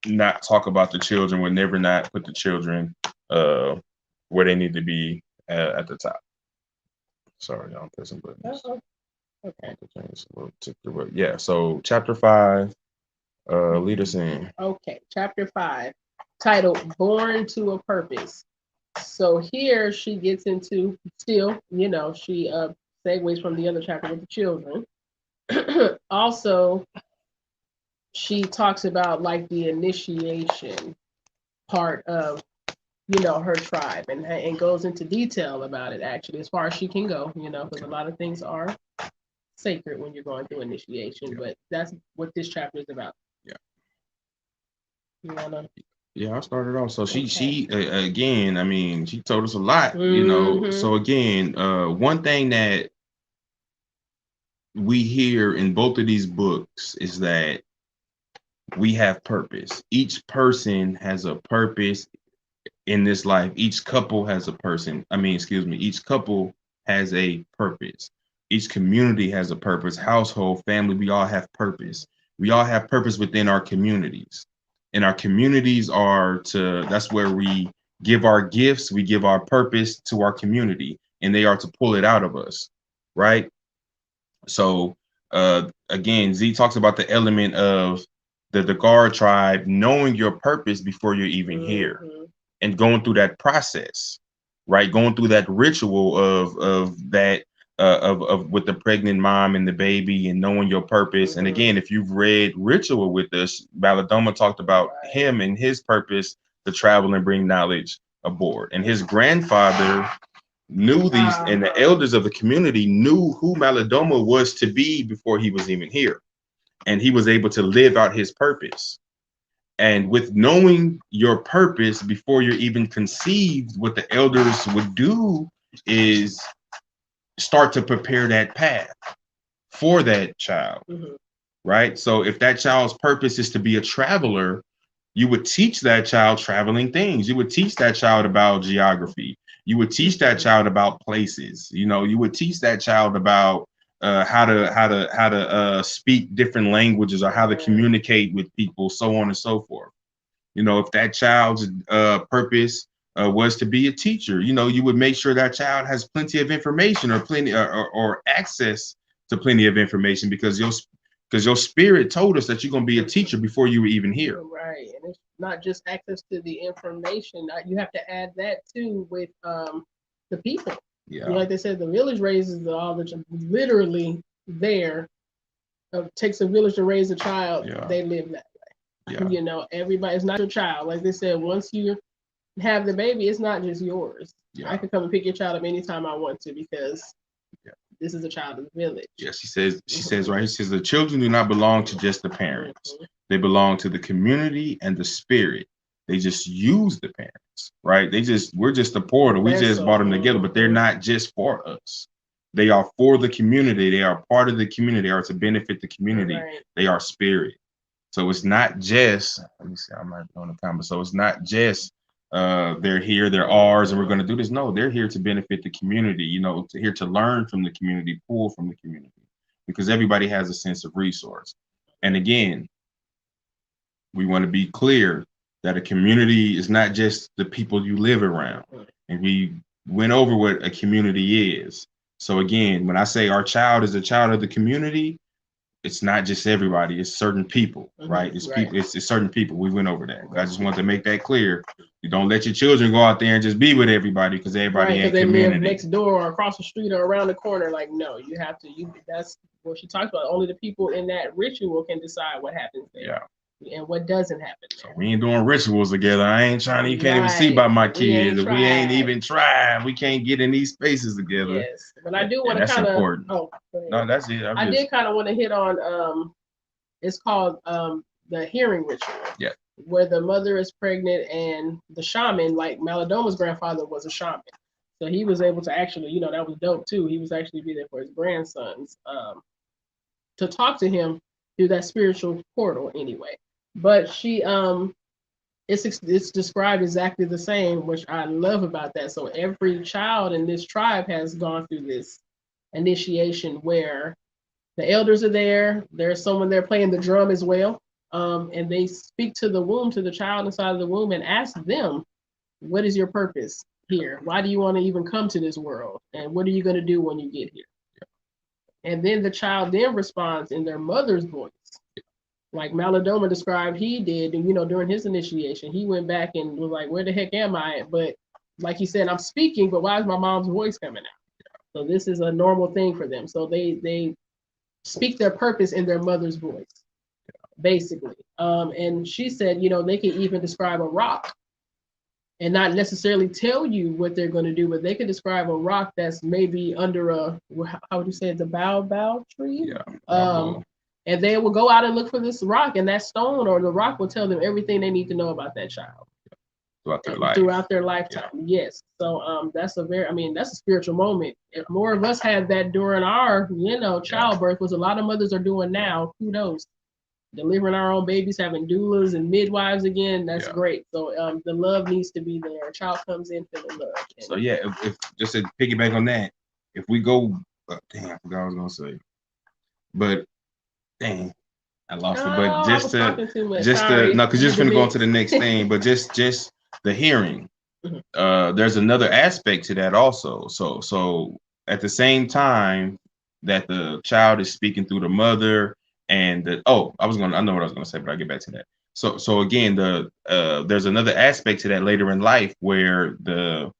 not talk about the children. We'll never not put the children where they need to be at the top. Sorry, y'all, I'm pressing buttons. Okay. Yeah. So chapter 5, lead us in. Okay, chapter 5, titled "Born to a Purpose." So here she gets into still, you know, she segues from the other chapter with the children. Also, she talks about like the initiation part of, you know, her tribe and goes into detail about it actually as far as she can go, you know, because a lot of things are sacred when you're going through initiation, but that's what this chapter is about. Yeah. You wanna? Yeah, I started off. So she again, I mean, she told us a lot, you know. So again, one thing that we hear in both of these books is that we have purpose. Each person has a purpose in this life. Each couple has a person. Each couple has a purpose. Each community has a purpose. Household, family, we all have purpose. We all have purpose within our communities. And our communities that's where we give our gifts, we give our purpose to our community, and they are to pull it out of us, right? So again, Z talks about the element of the guard tribe knowing your purpose before you're even here and going through that process, right? Going through that ritual of that of with the pregnant mom and the baby and knowing your purpose. And again, if you've read Ritual with us, Baladoma talked about him and his purpose to travel and bring knowledge aboard. And his grandfather knew these, and the elders of the community knew who Maladoma was to be before he was even here. And he was able to live out his purpose. And with knowing your purpose before you're even conceived, what the elders would do is start to prepare that path for that child, right? So if that child's purpose is to be a traveler, you would teach that child traveling things. You would teach that child about geography. You would teach that child about places. You know, you would teach that child about how to speak different languages or how to communicate with people, so on and so forth. You know, if that child's purpose was to be a teacher, you know, you would make sure that child has plenty of information or plenty or access to plenty of information because your spirit told us that you're going to be a teacher before you were even here. Right. And it's not just access to the information. You have to add that too with the people. Yeah. You know, like they said, the village raises all the literally there. Takes a village to raise a child. Yeah. They live that way. Yeah. You know, everybody, it's not your child. Like they said, once you have the baby, it's not just yours. Yeah. I can come and pick your child up anytime I want to because this is a child of the village. Yeah, she says, right, she says, the children do not belong to just the parents. They belong to the community and the spirit. They just use the parents, right? We're just the portal. We just brought them together, but they're not just for us. They are for the community. They are part of the community. They are to benefit the community. Right. They are spirit. So it's not just, let me see, I'm not doing the comment. So it's not just they're here, they're ours, and we're going to do this. No, they're here to benefit the community, you know, here to learn from the community, pull from the community, because everybody has a sense of resource. And again, we want to be clear that a community is not just the people you live around. And we went over what a community is. So again, when I say our child is a child of the community, it's not just everybody, it's certain people, right? It's people, it's certain people. We went over that. I just want to make that clear. You don't let your children go out there and just be with everybody because everybody ain't they community. live next door or across the street or around the corner. Like, no, you have to. That's what she talks about. Only the people in that ritual can decide what happens there. Yeah. And what doesn't happen. So we ain't doing rituals together. I ain't trying to. You can't even see by my kids. We ain't even tried. We can't get in these spaces together. Yes, but I do want to kind of. Oh, no, that's it. I did kind of want to hit on. It's called the hearing ritual. Yeah. Where the mother is pregnant and the shaman, like Maladoma's grandfather was a shaman. So he was able to actually, that was dope too. He was actually be there for his grandsons to talk to him through that spiritual portal anyway. But she, it's described exactly the same, which I love about that. So every child in this tribe has gone through this initiation where the elders are there. There's someone there playing the drum as well. And they speak to the womb, to the child inside of the womb, and ask them, what is your purpose here? Why do you want to even come to this world? And what are you going to do when you get here? Yeah. And then the child then responds in their mother's voice. Yeah. Like Maladoma described he did, and during his initiation, he went back and was like, where the heck am I? But like he said, I'm speaking, but why is my mom's voice coming out? Yeah. So this is a normal thing for them. So they speak their purpose in their mother's voice. Basically. And she said, they can even describe a rock and not necessarily tell you what they're going to do, but they can describe a rock that's maybe under how would you say it, the baobab tree? Yeah. And they will go out and look for this rock, and that stone or the rock will tell them everything they need to know about that child. Throughout their lifetime. Yeah. Yes. So that's a spiritual moment. If more of us had that during our, childbirth, which a lot of mothers are doing now, kudos. Delivering our own babies, having doulas and midwives again, that's great. So the love needs to be there. A child comes in feeling love. So yeah, if just to piggyback on that, if we go, I forgot what I was gonna say, but dang, I lost it. But just to no, because you're just gonna go on to the next thing. But just the hearing. There's another aspect to that also. So at the same time that the child is speaking through the mother. And I know what I was gonna say, but I'll get back to that. So again, there's another aspect to that later in life where the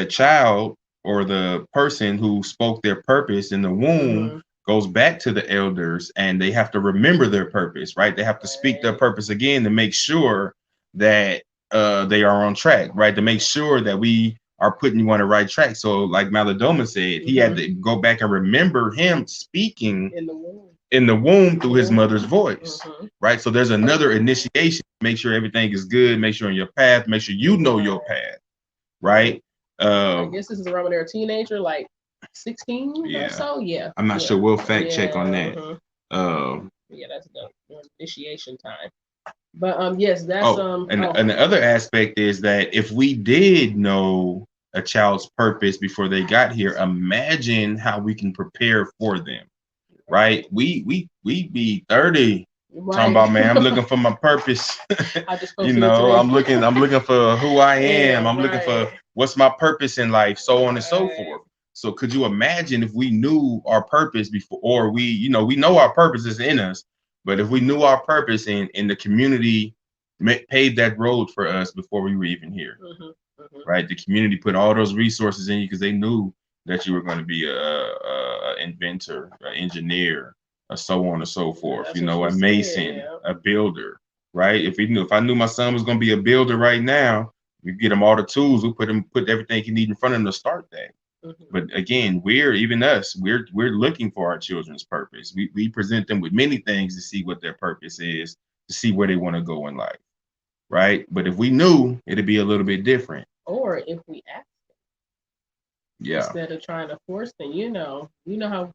child or the person who spoke their purpose in the womb goes back to the elders, and they have to remember their purpose, right? They have to speak their purpose again to make sure that they are on track, right? To make sure that we are putting you on the right track. So like Maladoma said, he had to go back and remember him speaking in the womb through his mother's voice, right? So there's another initiation. Make sure everything is good. Make sure on your path. Make sure you know your path, right? I guess this is around when they're a teenager, like 16 or so. Yeah, I'm not sure. We'll fact check on that. Yeah, that's the initiation time. But yes, that's and the other aspect is that if we did know a child's purpose before they got here, imagine how we can prepare for them. Right, we be 30 talking about, man, I'm looking for my I'm looking for who I am. I'm looking for what's my purpose in life, so on and so forth. So could you imagine if we knew our purpose before, or we know our purpose is in us, but if we knew our purpose and the community paved that road for us before we were even here, right? The community put all those resources in you because they knew that you were going to be a inventor, an engineer, so on and so forth. A mason, a builder, right? If I knew my son was going to be a builder right now, we get him all the tools. We put everything he needs in front of him to start that. But again, we're looking for our children's purpose. We present them with many things to see what their purpose is, to see where they want to go in life, right? But if we knew, it'd be a little bit different. Or if we asked. Instead of trying to force them, you know how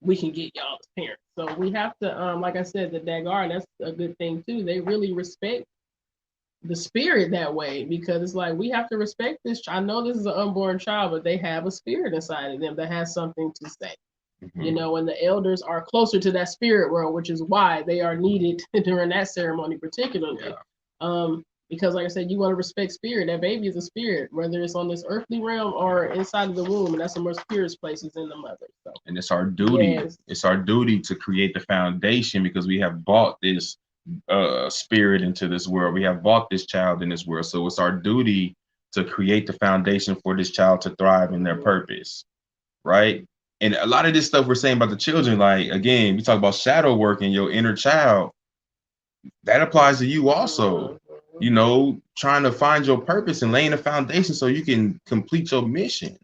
we can get y'all as parents. So we have to, like I said, the Dagar, that's a good thing too. They really respect the spirit that way, because it's like we have to respect this. I know this is an unborn child, but they have a spirit inside of them that has something to say. And the elders are closer to that spirit world, which is why they are needed during that ceremony particularly. Because like I said, you want to respect spirit. That baby is a spirit, whether it's on this earthly realm or inside of the womb, and that's the most purest places in the mother. So And it's our duty. yes. It's our duty to create the foundation because we have bought this spirit into this world. We have bought this child in this world. So it's our duty to create the foundation for this child to thrive in their purpose, right? And a lot of this stuff we're saying about the children, like again, we talk about shadow work and your inner child, that applies to you also. You know, trying to find your purpose and laying a foundation so you can complete your mission,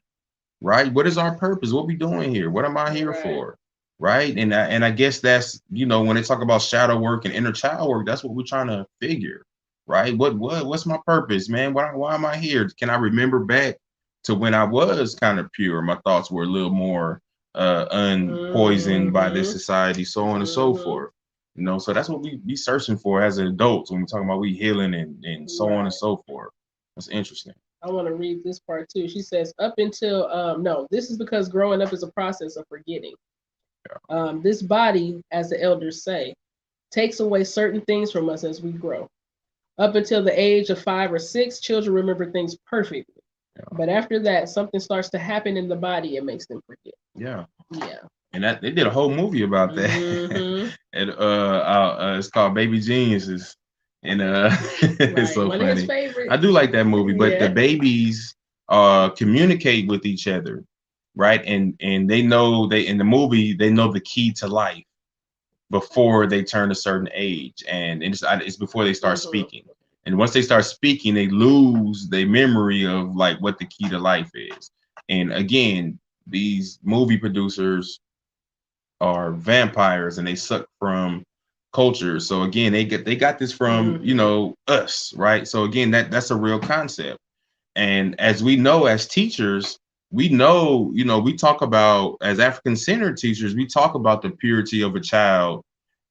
right? What is our purpose? What we doing here? What am I here for? Right. And I guess that's, you know, when they talk about shadow work and inner child work, that's what we're trying to figure, right? What's my purpose, man? Why am I here? Can I remember back to when I was kind of pure? My thoughts were a little more unpoisoned by this society, so on and so forth. You know, so that's what we be searching for as adults when we're talking about we healing and so on and so forth. That's interesting. I want to read this part too. She says, up until, no, this is because growing up is a process of forgetting. This body, as the elders say, takes away certain things from us as we grow. Up until the age of 5 or 6, children remember things perfectly. But after that, something starts to happen in the body. It makes them forget. Yeah. Yeah. And that they did a whole movie about that. And it's called Baby Geniuses. And it's so One funny. of his favorites. I do like that movie, but the babies communicate with each other, right? And they know they in the movie they know the key to life before they turn a certain age, and it's before they start speaking. And once they start speaking, they lose their memory of like what the key to life is. And again, these movie producers are vampires and they suck from culture. So again, they got this from you know us, right? So again, that's a real concept. And as we know, as teachers, we know, you know, we talk about as African centered teachers, we talk about the purity of a child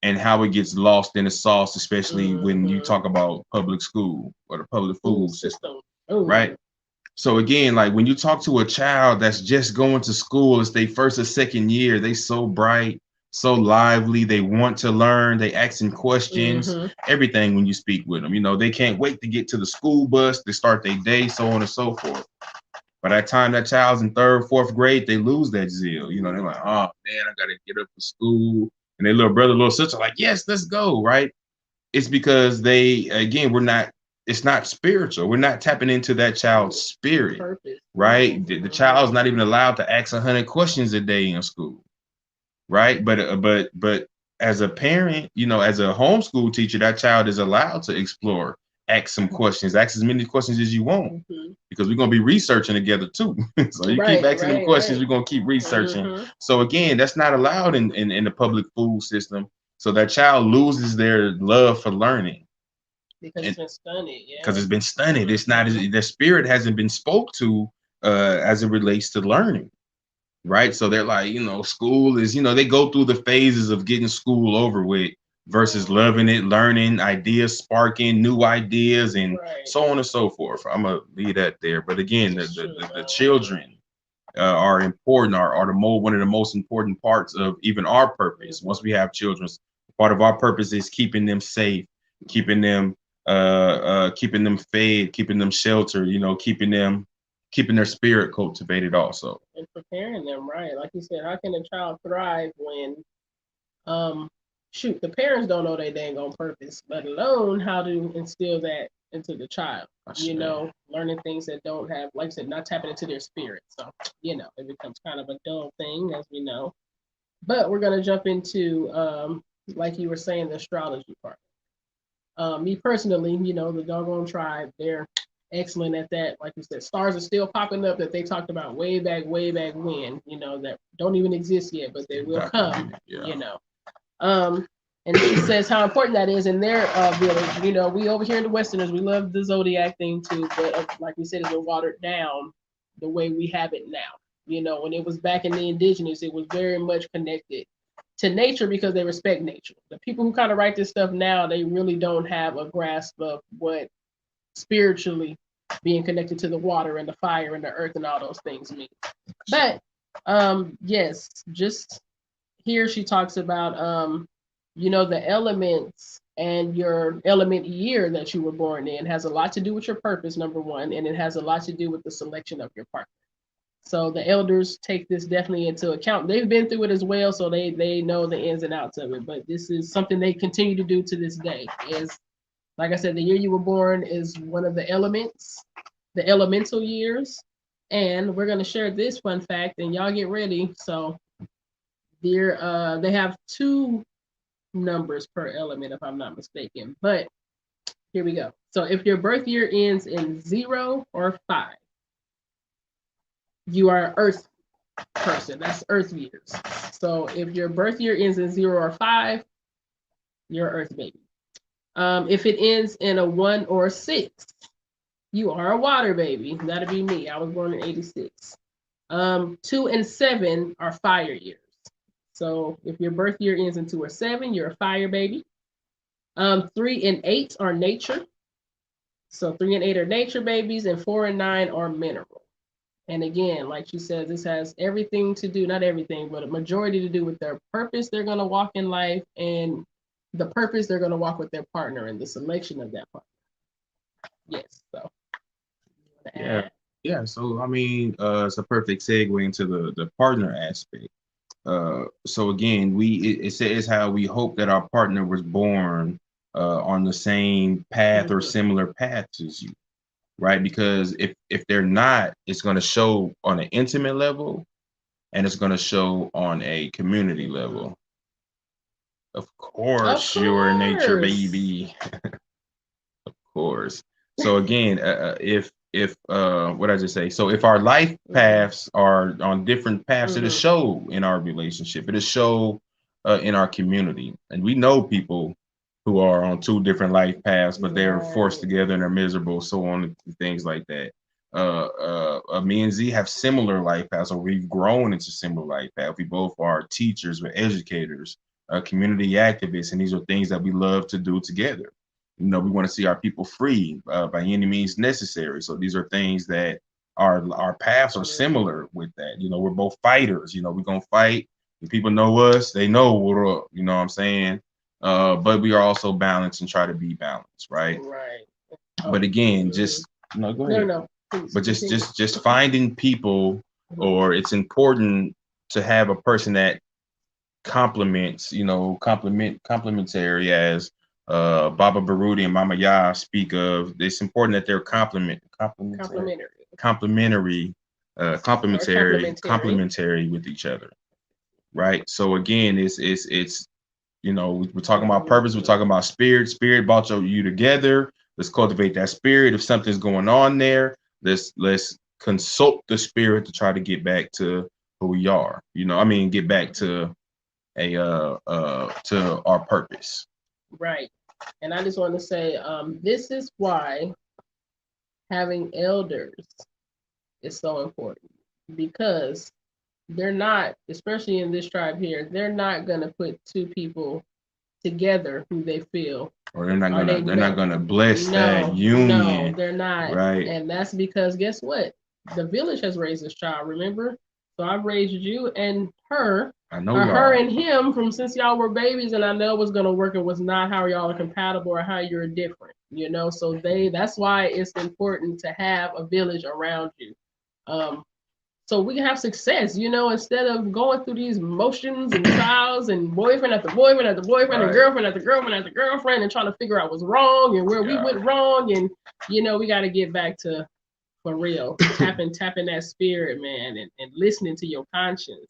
and how it gets lost in the sauce, especially when you talk about public school or the public food system, right? So again, like when you talk to a child that's just going to school, it's their first or second year, they so bright, so lively, they want to learn, they asking questions, everything when you speak with them. You know, they can't wait to get to the school bus, to start their day, so on and so forth. By that time that child's in third, fourth grade, they lose that zeal. You know, they're like, oh man, I gotta get up for school. And their little brother, little sister, like, yes, let's go, right? It's because they again we're not it's not spiritual, we're not tapping into that child's spirit, right? The child's not even allowed to ask 100 questions a day in school, right? But as a parent, you know, as a homeschool teacher, that child is allowed to explore, ask some questions, ask as many questions as you want, because we're going to be researching together too. So you keep asking them questions, we're going to keep researching. So again, that's not allowed in the public food system. So that child loses their love for learning. Because it's been stunted, yeah. Because it's been stunted. It's not their spirit hasn't been spoke to as it relates to learning. Right. So they're like, you know, school is, you know, they go through the phases of getting school over with versus loving it, learning, ideas, sparking new ideas, and so on and so forth. I'm gonna leave that there. But again, the children are important, are one of the most important parts of even our purpose. Once we have children, part of our purpose is keeping them safe, keeping them fed, keeping them sheltered, you know, keeping their spirit cultivated also. And preparing them, right? Like you said, how can a child thrive when the parents don't know their dang on purpose, let alone how to instill that into the child. You know, learning things that don't have, like I said, not tapping into their spirit. So, you know, it becomes kind of a dull thing, as we know. But we're gonna jump into like you were saying, the astrology part. Me personally, you know, the doggone tribe, they're excellent at that. Like you said, stars are still popping up that they talked about way back when, you know, that don't even exist yet, but they will come, you know. And she says how important that is in their village. You know, we over here in the Westerners, we love the zodiac thing too, but like we said, it's been watered down the way we have it now. You know, when it was back in the indigenous, it was very much connected to nature because they respect nature. The people who kind of write this stuff now, they really don't have a grasp of what spiritually being connected to the water and the fire and the earth and all those things mean. But yes, just here she talks about you know, the elements and your element year that you were born in has a lot to do with your purpose, number one, and it has a lot to do with the selection of your partner. So the elders take this definitely into account. They've been through it as well, so they know the ins and outs of it. But this is something they continue to do to this day. Is, like I said, the year you were born is one of the elements, the elemental years. And we're gonna share this fun fact, and y'all get ready. So they have two numbers per element, if I'm not mistaken. But here we go. So if your birth year ends in 0 or 5, you are Earth person. That's Earth years. So if your birth year ends in 0 or 5, you're Earth baby. If it ends in a 1 or 6, you are a water baby. That'd be me. I was born in '86. 2 and 7 are fire years. So if your birth year ends in 2 or 7, you're a fire baby. 3 and 8 are nature. So 3 and 8 are nature babies, and 4 and 9 are mineral. And again, like she said, this has everything to do, not everything, but a majority to do with their purpose they're going to walk in life, and the purpose they're going to walk with their partner and the selection of that partner. Yes. So Yeah. Yeah. So I mean, it's a perfect segue into the partner aspect. So again, it says how we hope that our partner was born on the same path or similar paths as you, right? Because if they're not, it's going to show on an intimate level, and it's going to show on a community level. Of course, you're a nature baby. Of course. So again, if what I just say, so if our life paths are on different paths, it'll show in our relationship. It'll show in our community, and we know people who are on two different life paths, but they're forced together and they're miserable, so on, things like that. Me and Z have similar life paths, or we've grown into similar life paths. We both are teachers, we're educators, community activists, and these are things that we love to do together. You know, we want to see our people free by any means necessary. So these are things that our paths are similar with that. You know, we're both fighters. You know, we're gonna fight. If people know us, they know what up. You know what I'm saying? But we are also balanced and try to be balanced, right? Right. But again, just no, go ahead. No. Please, but just finding people, or it's important to have a person that complements, you know, complementary, as Baba Baruti and Mama Ya speak of. It's important that they're complementary with each other, right? So again, it's you know, we're talking about purpose, we're talking about spirit brought you together. Let's cultivate that spirit. If something's going on there, let's consult the spirit to try to get back to who we are. You know, I mean, get back to to our purpose. Right. And I just want to say, this is why having elders is so important, because they're not, especially in this tribe here, they're not gonna put two people together who they feel, or they're not gonna bless that union. No, they're not. Right. And that's because guess what? The village has raised this child, remember? So I've raised you and her, I know or her and him from since y'all were babies, and I know what's gonna work and what's not, how y'all are compatible or how you're different, you know. So that's why it's important to have a village around you. So we can have success, you know, instead of going through these motions and trials and boyfriend after boyfriend after boyfriend, and girlfriend after girlfriend after girlfriend, and trying to figure out what's wrong and where we went wrong. And, you know, we got to get back to, for real, tapping that spirit, man, and listening to your conscience.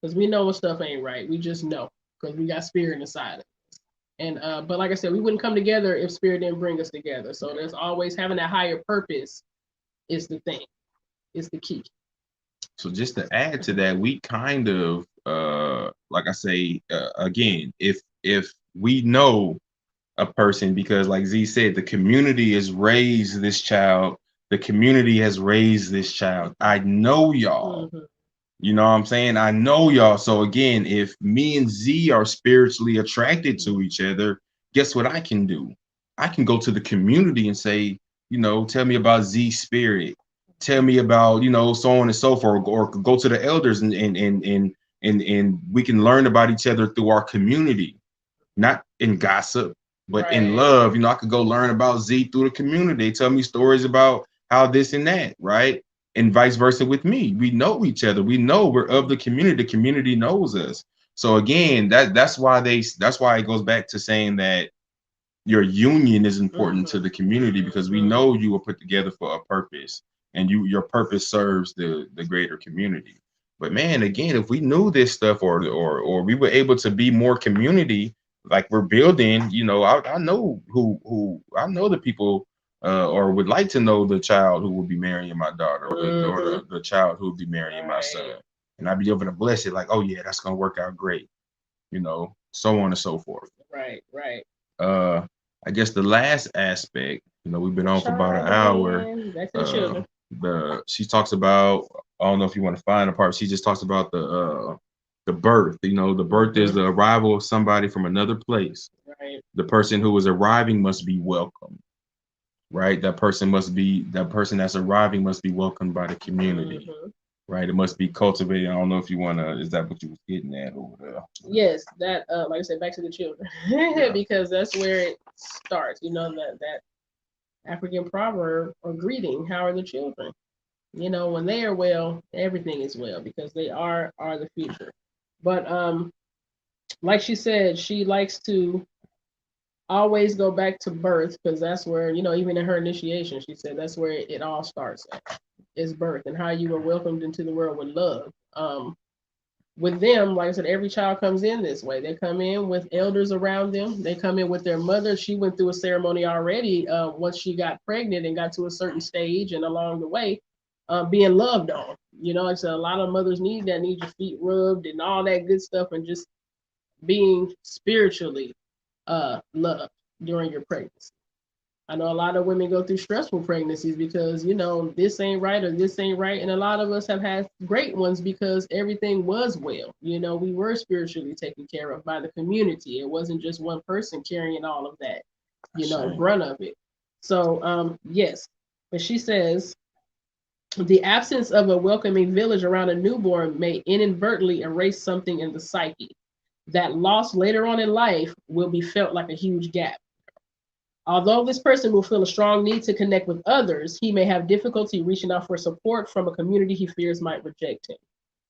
Because we know when stuff ain't right. We just know, because we got spirit inside of us. And, but like I said, we wouldn't come together if spirit didn't bring us together. So there's always having that higher purpose is the thing, is the key. So just to add to that, we kind of, like I say, again, if we know a person, because like Z said, the community has raised this child, the community has raised this child. I know y'all. You know what I'm saying? I know y'all. So again, if me and Z are spiritually attracted to each other, guess what I can do? I can go to the community and say, you know, tell me about Z's spirit. Tell me about, you know, so on and so forth, or go to the elders and we can learn about each other through our community, not in gossip, But in Right. love, I could go learn about Z through the community. They tell me stories about how this and that, right? And vice versa with me. We know each other. We know we're of the community. The community knows us. So again, that's why it goes back to saying that your union is important to the community, because we know you were put together for a purpose, and your purpose serves the greater community. But man, again, if we knew this stuff, or we were able to be more community, like we're building, I know who I know the people, or would like to know the child who will be marrying my daughter, or the child who will be marrying my son, and I'd be able to bless it like, oh yeah, that's gonna work out great, so on and so forth. Right. Right. uh I guess the last aspect, we've been on for about an hour. Back to the children. She talks about, I don't know if you want to find a part, she just talks about the birth. The birth is the arrival of somebody from another place. Right. The person who is arriving must be welcome, right? That person that's arriving must be welcomed by the community. Right, it must be cultivated. I don't know if you want to. Is that what you was getting at over there? Yes, that like I said, back to the children, because that's where it starts. That African proverb or greeting. How are the children? When they are well, everything is well because they are the future. But like she said, she likes to always go back to birth because that's where even in her initiation, she said that's where it all starts at, is birth and how you were welcomed into the world with love. With them, like I said, every child comes in this way. They come in with elders around them. They come in with their mother. She went through a ceremony already once she got pregnant and got to a certain stage, and along the way, being loved on. Like I said, a lot of mothers need your feet rubbed and all that good stuff, and just being spiritually loved during your pregnancy. I know a lot of women go through stressful pregnancies because, this ain't right or this ain't right. And a lot of us have had great ones because everything was well. We were spiritually taken care of by the community. It wasn't just one person carrying all of that, brunt of it. So, yes. But she says the absence of a welcoming village around a newborn may inadvertently erase something in the psyche. That loss later on in life will be felt like a huge gap. Although this person will feel a strong need to connect with others, he may have difficulty reaching out for support from a community he fears might reject him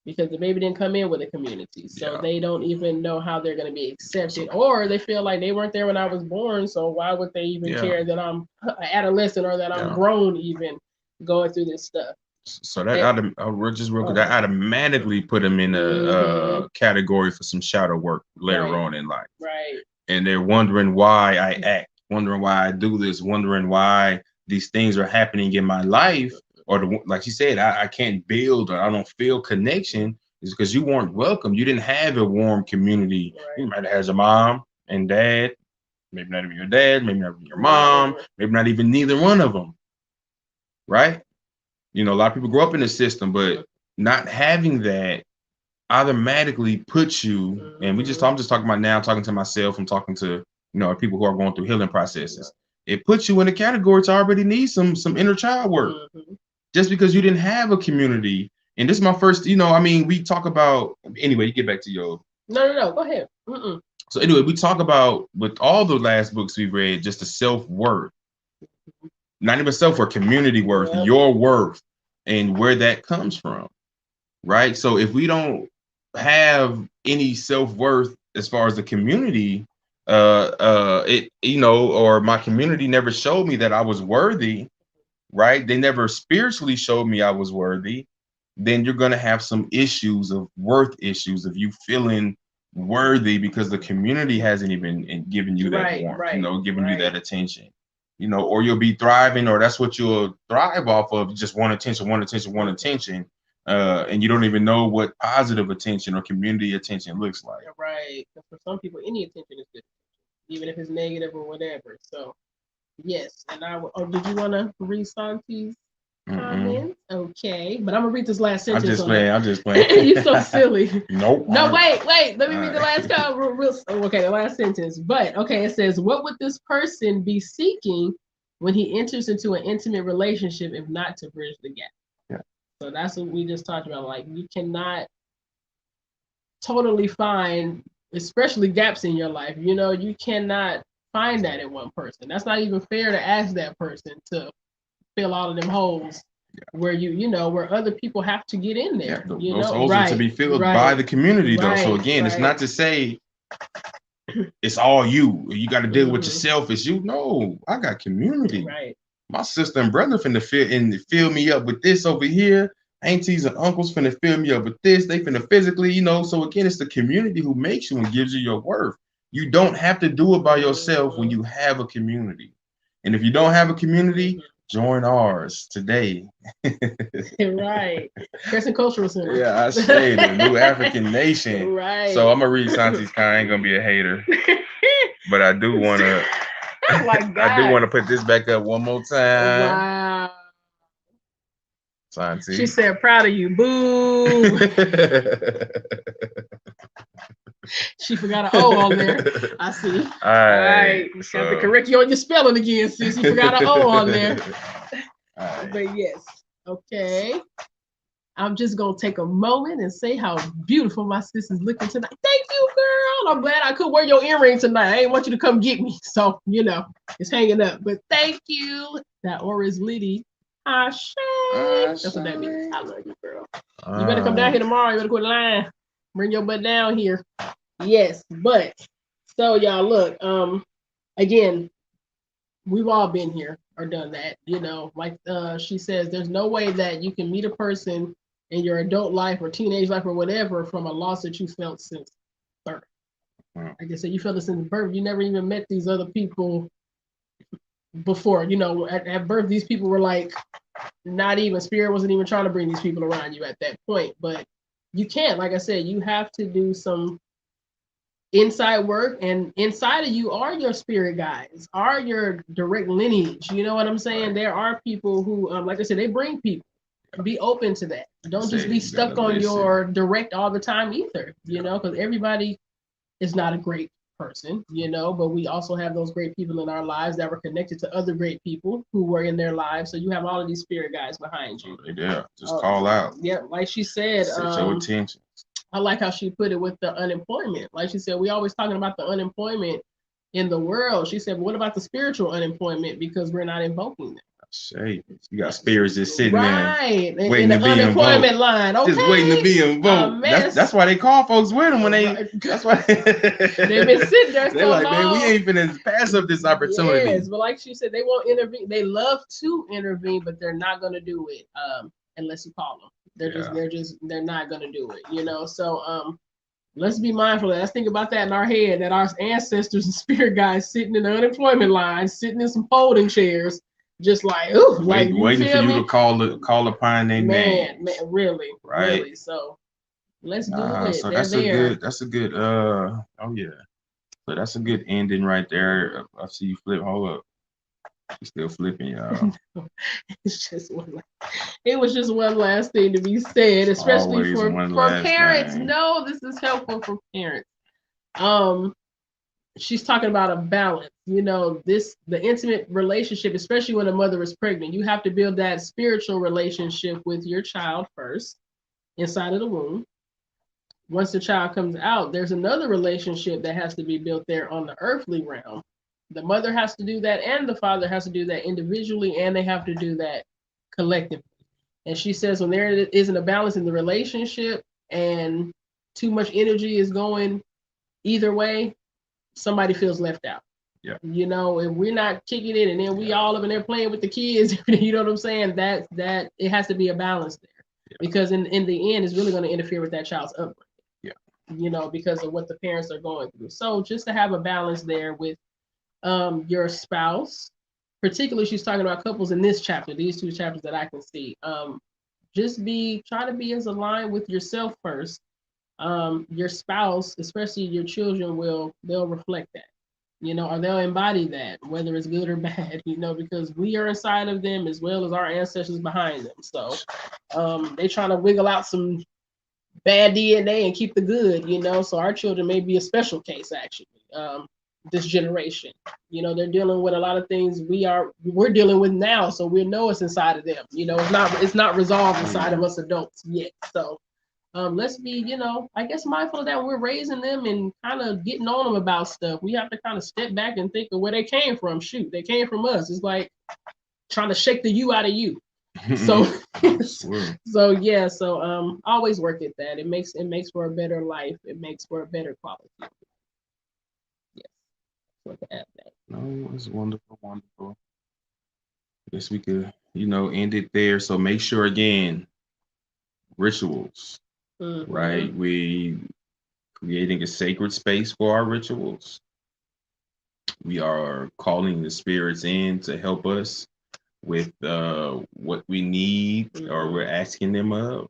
because the baby didn't come in with a community. So they don't even know how they're going to be accepted, or they feel like they weren't there when I was born. So why would they even care that I'm an adolescent or that I'm grown even going through this stuff? So that that automatically put them in a category for some shadow work later on in life. Right. And they're wondering why I act, wondering why I do this, wondering why these things are happening in my life, or like you said, I can't build, or I don't feel connection. Is because you weren't welcome. You didn't have a warm community. Right. You might have had your mom and dad, maybe not even your dad, maybe not even your mom, maybe not even neither one of them. Right? A lot of people grow up in the system, but not having that automatically puts you, and I'm just talking about now, I'm talking to myself, I'm talking to, people who are going through healing processes. It puts you in a category to already need some inner child work, just because you didn't have a community. And this is my first, we talk about, anyway, you get back to your. No, go ahead. So anyway, we talk about, with all the last books we've read, just the self-worth. Not even self-worth, community worth, your worth, and where that comes from. Right? So if we don't have any self-worth as far as the community, or my community never showed me that I was worthy, right? They never spiritually showed me I was worthy, then you're going to have some issues of worth issues of you feeling worthy because the community hasn't even given you that warmth, giving you that attention. Or you'll be thriving, or that's what you'll thrive off of, just one attention, and you don't even know what positive attention or community attention looks like. Right. For some people, any attention is good, even if it's negative or whatever. So, yes. And did you want to read Santi's comments? Okay, but I'm gonna read this last sentence. I'm just playing. You're so silly. Nope. No, wait. Let me read the last comment. Okay, the last sentence. But okay, it says, "What would this person be seeking when he enters into an intimate relationship, if not to bridge the gap?" Yeah. So that's what we just talked about. Like, you cannot totally find, especially gaps in your life. You cannot find that in one person. That's not even fair to ask that person to fill all of them holes where where other people have to get in there. Those holes are to be filled by the community, though. So again, it's not to say it's all you. You got to deal with yourself. It's you. No, I got community. Right. My sister and brother finna fill me up with this over here. Aunties and uncles finna fill me up with this. They finna physically, So again, it's the community who makes you and gives you your worth. You don't have to do it by yourself when you have a community. And if you don't have a community, join ours today. Right. Crescent Cultural Center. Yeah, I say the New African Nation. Right. So I'm gonna read Santi's kind. I ain't gonna be a hater, but I do wanna. Oh my God. I do want to put this back up one more time. Wow. Santi. She said, "Proud of you." Boo. She forgot an O on there. I see. All right. So, have to correct you on your spelling again, sis. You forgot an O on there. Right. But yes. Okay. I'm just going to take a moment and say how beautiful my sis is looking tonight. Thank you, girl. I'm glad I could wear your earring tonight. I ain't want you to come get me. So, it's hanging up. But thank you. That aura is litty. Ashe. That's what that means. I love you, girl. You better come down here tomorrow. You better quit lying. Bring your butt down here. Yes. But, so y'all, look, again, we've all been here or done that. Like she says, there's no way that you can meet a person in your adult life or teenage life or whatever from a loss that you felt since birth. Like I said, you felt it since birth. You never even met these other people before. At birth, these people were like, not even, spirit wasn't even trying to bring these people around you at that point. But you can't, like I said, you have to do some inside work, and inside of you are your spirit guides, are your direct lineage. You know what I'm saying? There are people who, like I said, they bring people. Be open to that. Don't just be stuck on your direct all the time either, because everybody is not a great person, but we also have those great people in our lives that were connected to other great people who were in their lives. So you have all of these spirit guides behind you. Yeah, just call out. Yeah, like she said, set your attention. I like how she put it with the unemployment. Like she said, we always talking about the unemployment in the world. She said, but what about the spiritual unemployment? Because we're not invoking them. Say, you got spirits just sitting there, waiting in the to be unemployment line. Okay. Just waiting to be invoked. That's why they call folks with them when they. That's why they've been sitting there. They're so like, man, we ain't finna pass up this opportunity. Yes, but like she said, they won't intervene. They love to intervene, but they're not gonna do it unless you call them. They're not gonna do it. So let's be mindful of that. Let's think about that in our head, that our ancestors and spirit guides sitting in the unemployment line, sitting in some folding chairs. Just like, ooh, like waiting for you to call upon their name. Man, really, right? Really. So let's do it. So that's a good. Oh yeah. So that's a good ending right there. I see you flip. Hold up. You're still flipping, y'all. It was just one last thing to be said, especially for parents. Thing. No, this is helpful for parents. She's talking about a balance, the intimate relationship, especially when a mother is pregnant. You have to build that spiritual relationship with your child first inside of the womb. Once the child comes out, there's another relationship that has to be built there on the earthly realm. The mother has to do that and the father has to do that individually, and they have to do that collectively. And she says when there isn't a balance in the relationship and too much energy is going either way, somebody feels left out. Yeah. If we're not kicking it and then we all up in there playing with the kids, you know what I'm saying? That it has to be a balance there. Yeah. Because in the end, it's really going to interfere with that child's upbringing. Yeah. Because of what the parents are going through. So just to have a balance there with your spouse, particularly she's talking about couples in this chapter, these two chapters that I can see. Try to be as aligned with yourself first. Your spouse, especially your children, they'll reflect that, or they'll embody that, whether it's good or bad, because we are inside of them as well as our ancestors behind them. So they trying to wiggle out some bad DNA and keep the good, so our children may be a special case actually. This generation, they're dealing with a lot of things we're dealing with now, so we know it's inside of them. It's not resolved inside of us adults yet. So Let's be, I guess mindful of that. We're raising them and kind of getting on them about stuff. We have to kind of step back and think of where they came from. Shoot, they came from us. It's like trying to shake the you out of you. So, so yeah. So always work at that. It makes for a better life. It makes for a better quality. Yes, want to add that. No, it's wonderful, wonderful. I guess we could, end it there. So make sure again, rituals, right? We creating a sacred space for our rituals. We are calling the spirits in to help us with what we need or we're asking them of.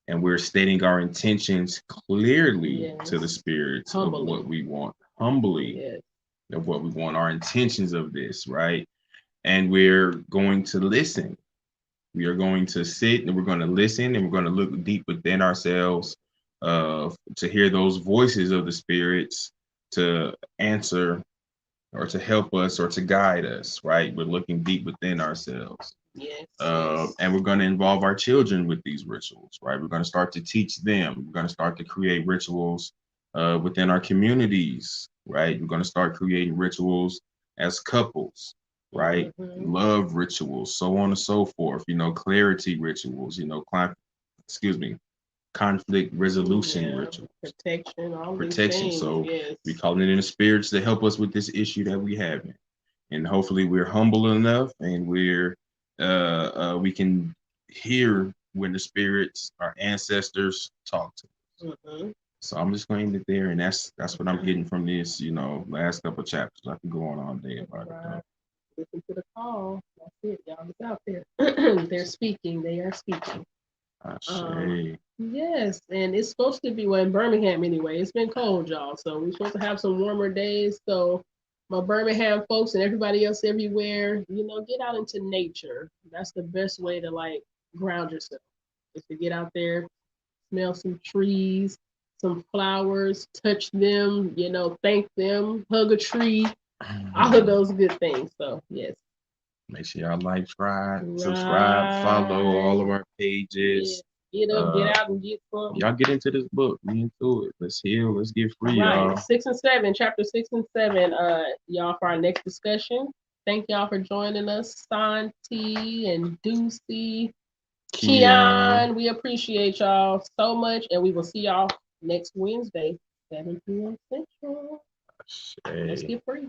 And we're stating our intentions clearly to the spirits of what we want, humbly of what we want, our intentions of this, right? And we're going to listen. We are going to sit and we're going to listen and we're going to look deep within ourselves to hear those voices of the spirits to answer or to help us or to guide us, right? We're looking deep within ourselves. Yes. And we're going to involve our children with these rituals, right? We're going to start to teach them. We're going to start to create rituals within our communities, right? We're going to start creating rituals as couples, right? Love rituals, so on and so forth. Clarity rituals. Conflict resolution rituals, protection. So we calling in the spirits to help us with this issue that we have, and hopefully we're humble enough and we can hear when the spirits, our ancestors, talk to us. So I'm just going to end it there, and that's what I'm getting from this, last couple of chapters. I can go on all day about it. Listen to the call. That's it, y'all. It's out there. They're speaking. They are speaking. Yes, and it's supposed to be, well, in Birmingham anyway. It's been cold, y'all. So we're supposed to have some warmer days. So my Birmingham folks and everybody else everywhere, get out into nature. That's the best way to like ground yourself. Is to get out there, smell some trees, some flowers, touch them, thank them, hug a tree, all of those good things. So yes. Make sure y'all like, subscribe, follow all of our pages. Get up, get out, and get some. Y'all get into this book. We into it. Let's heal. Let's get free, y'all. 6 and 7, chapter 6 and 7. Y'all, for our next discussion. Thank y'all for joining us, Santi and Deucey, Keon. We appreciate y'all so much, and we will see y'all next Wednesday, 7 p.m. Central. Let's get free.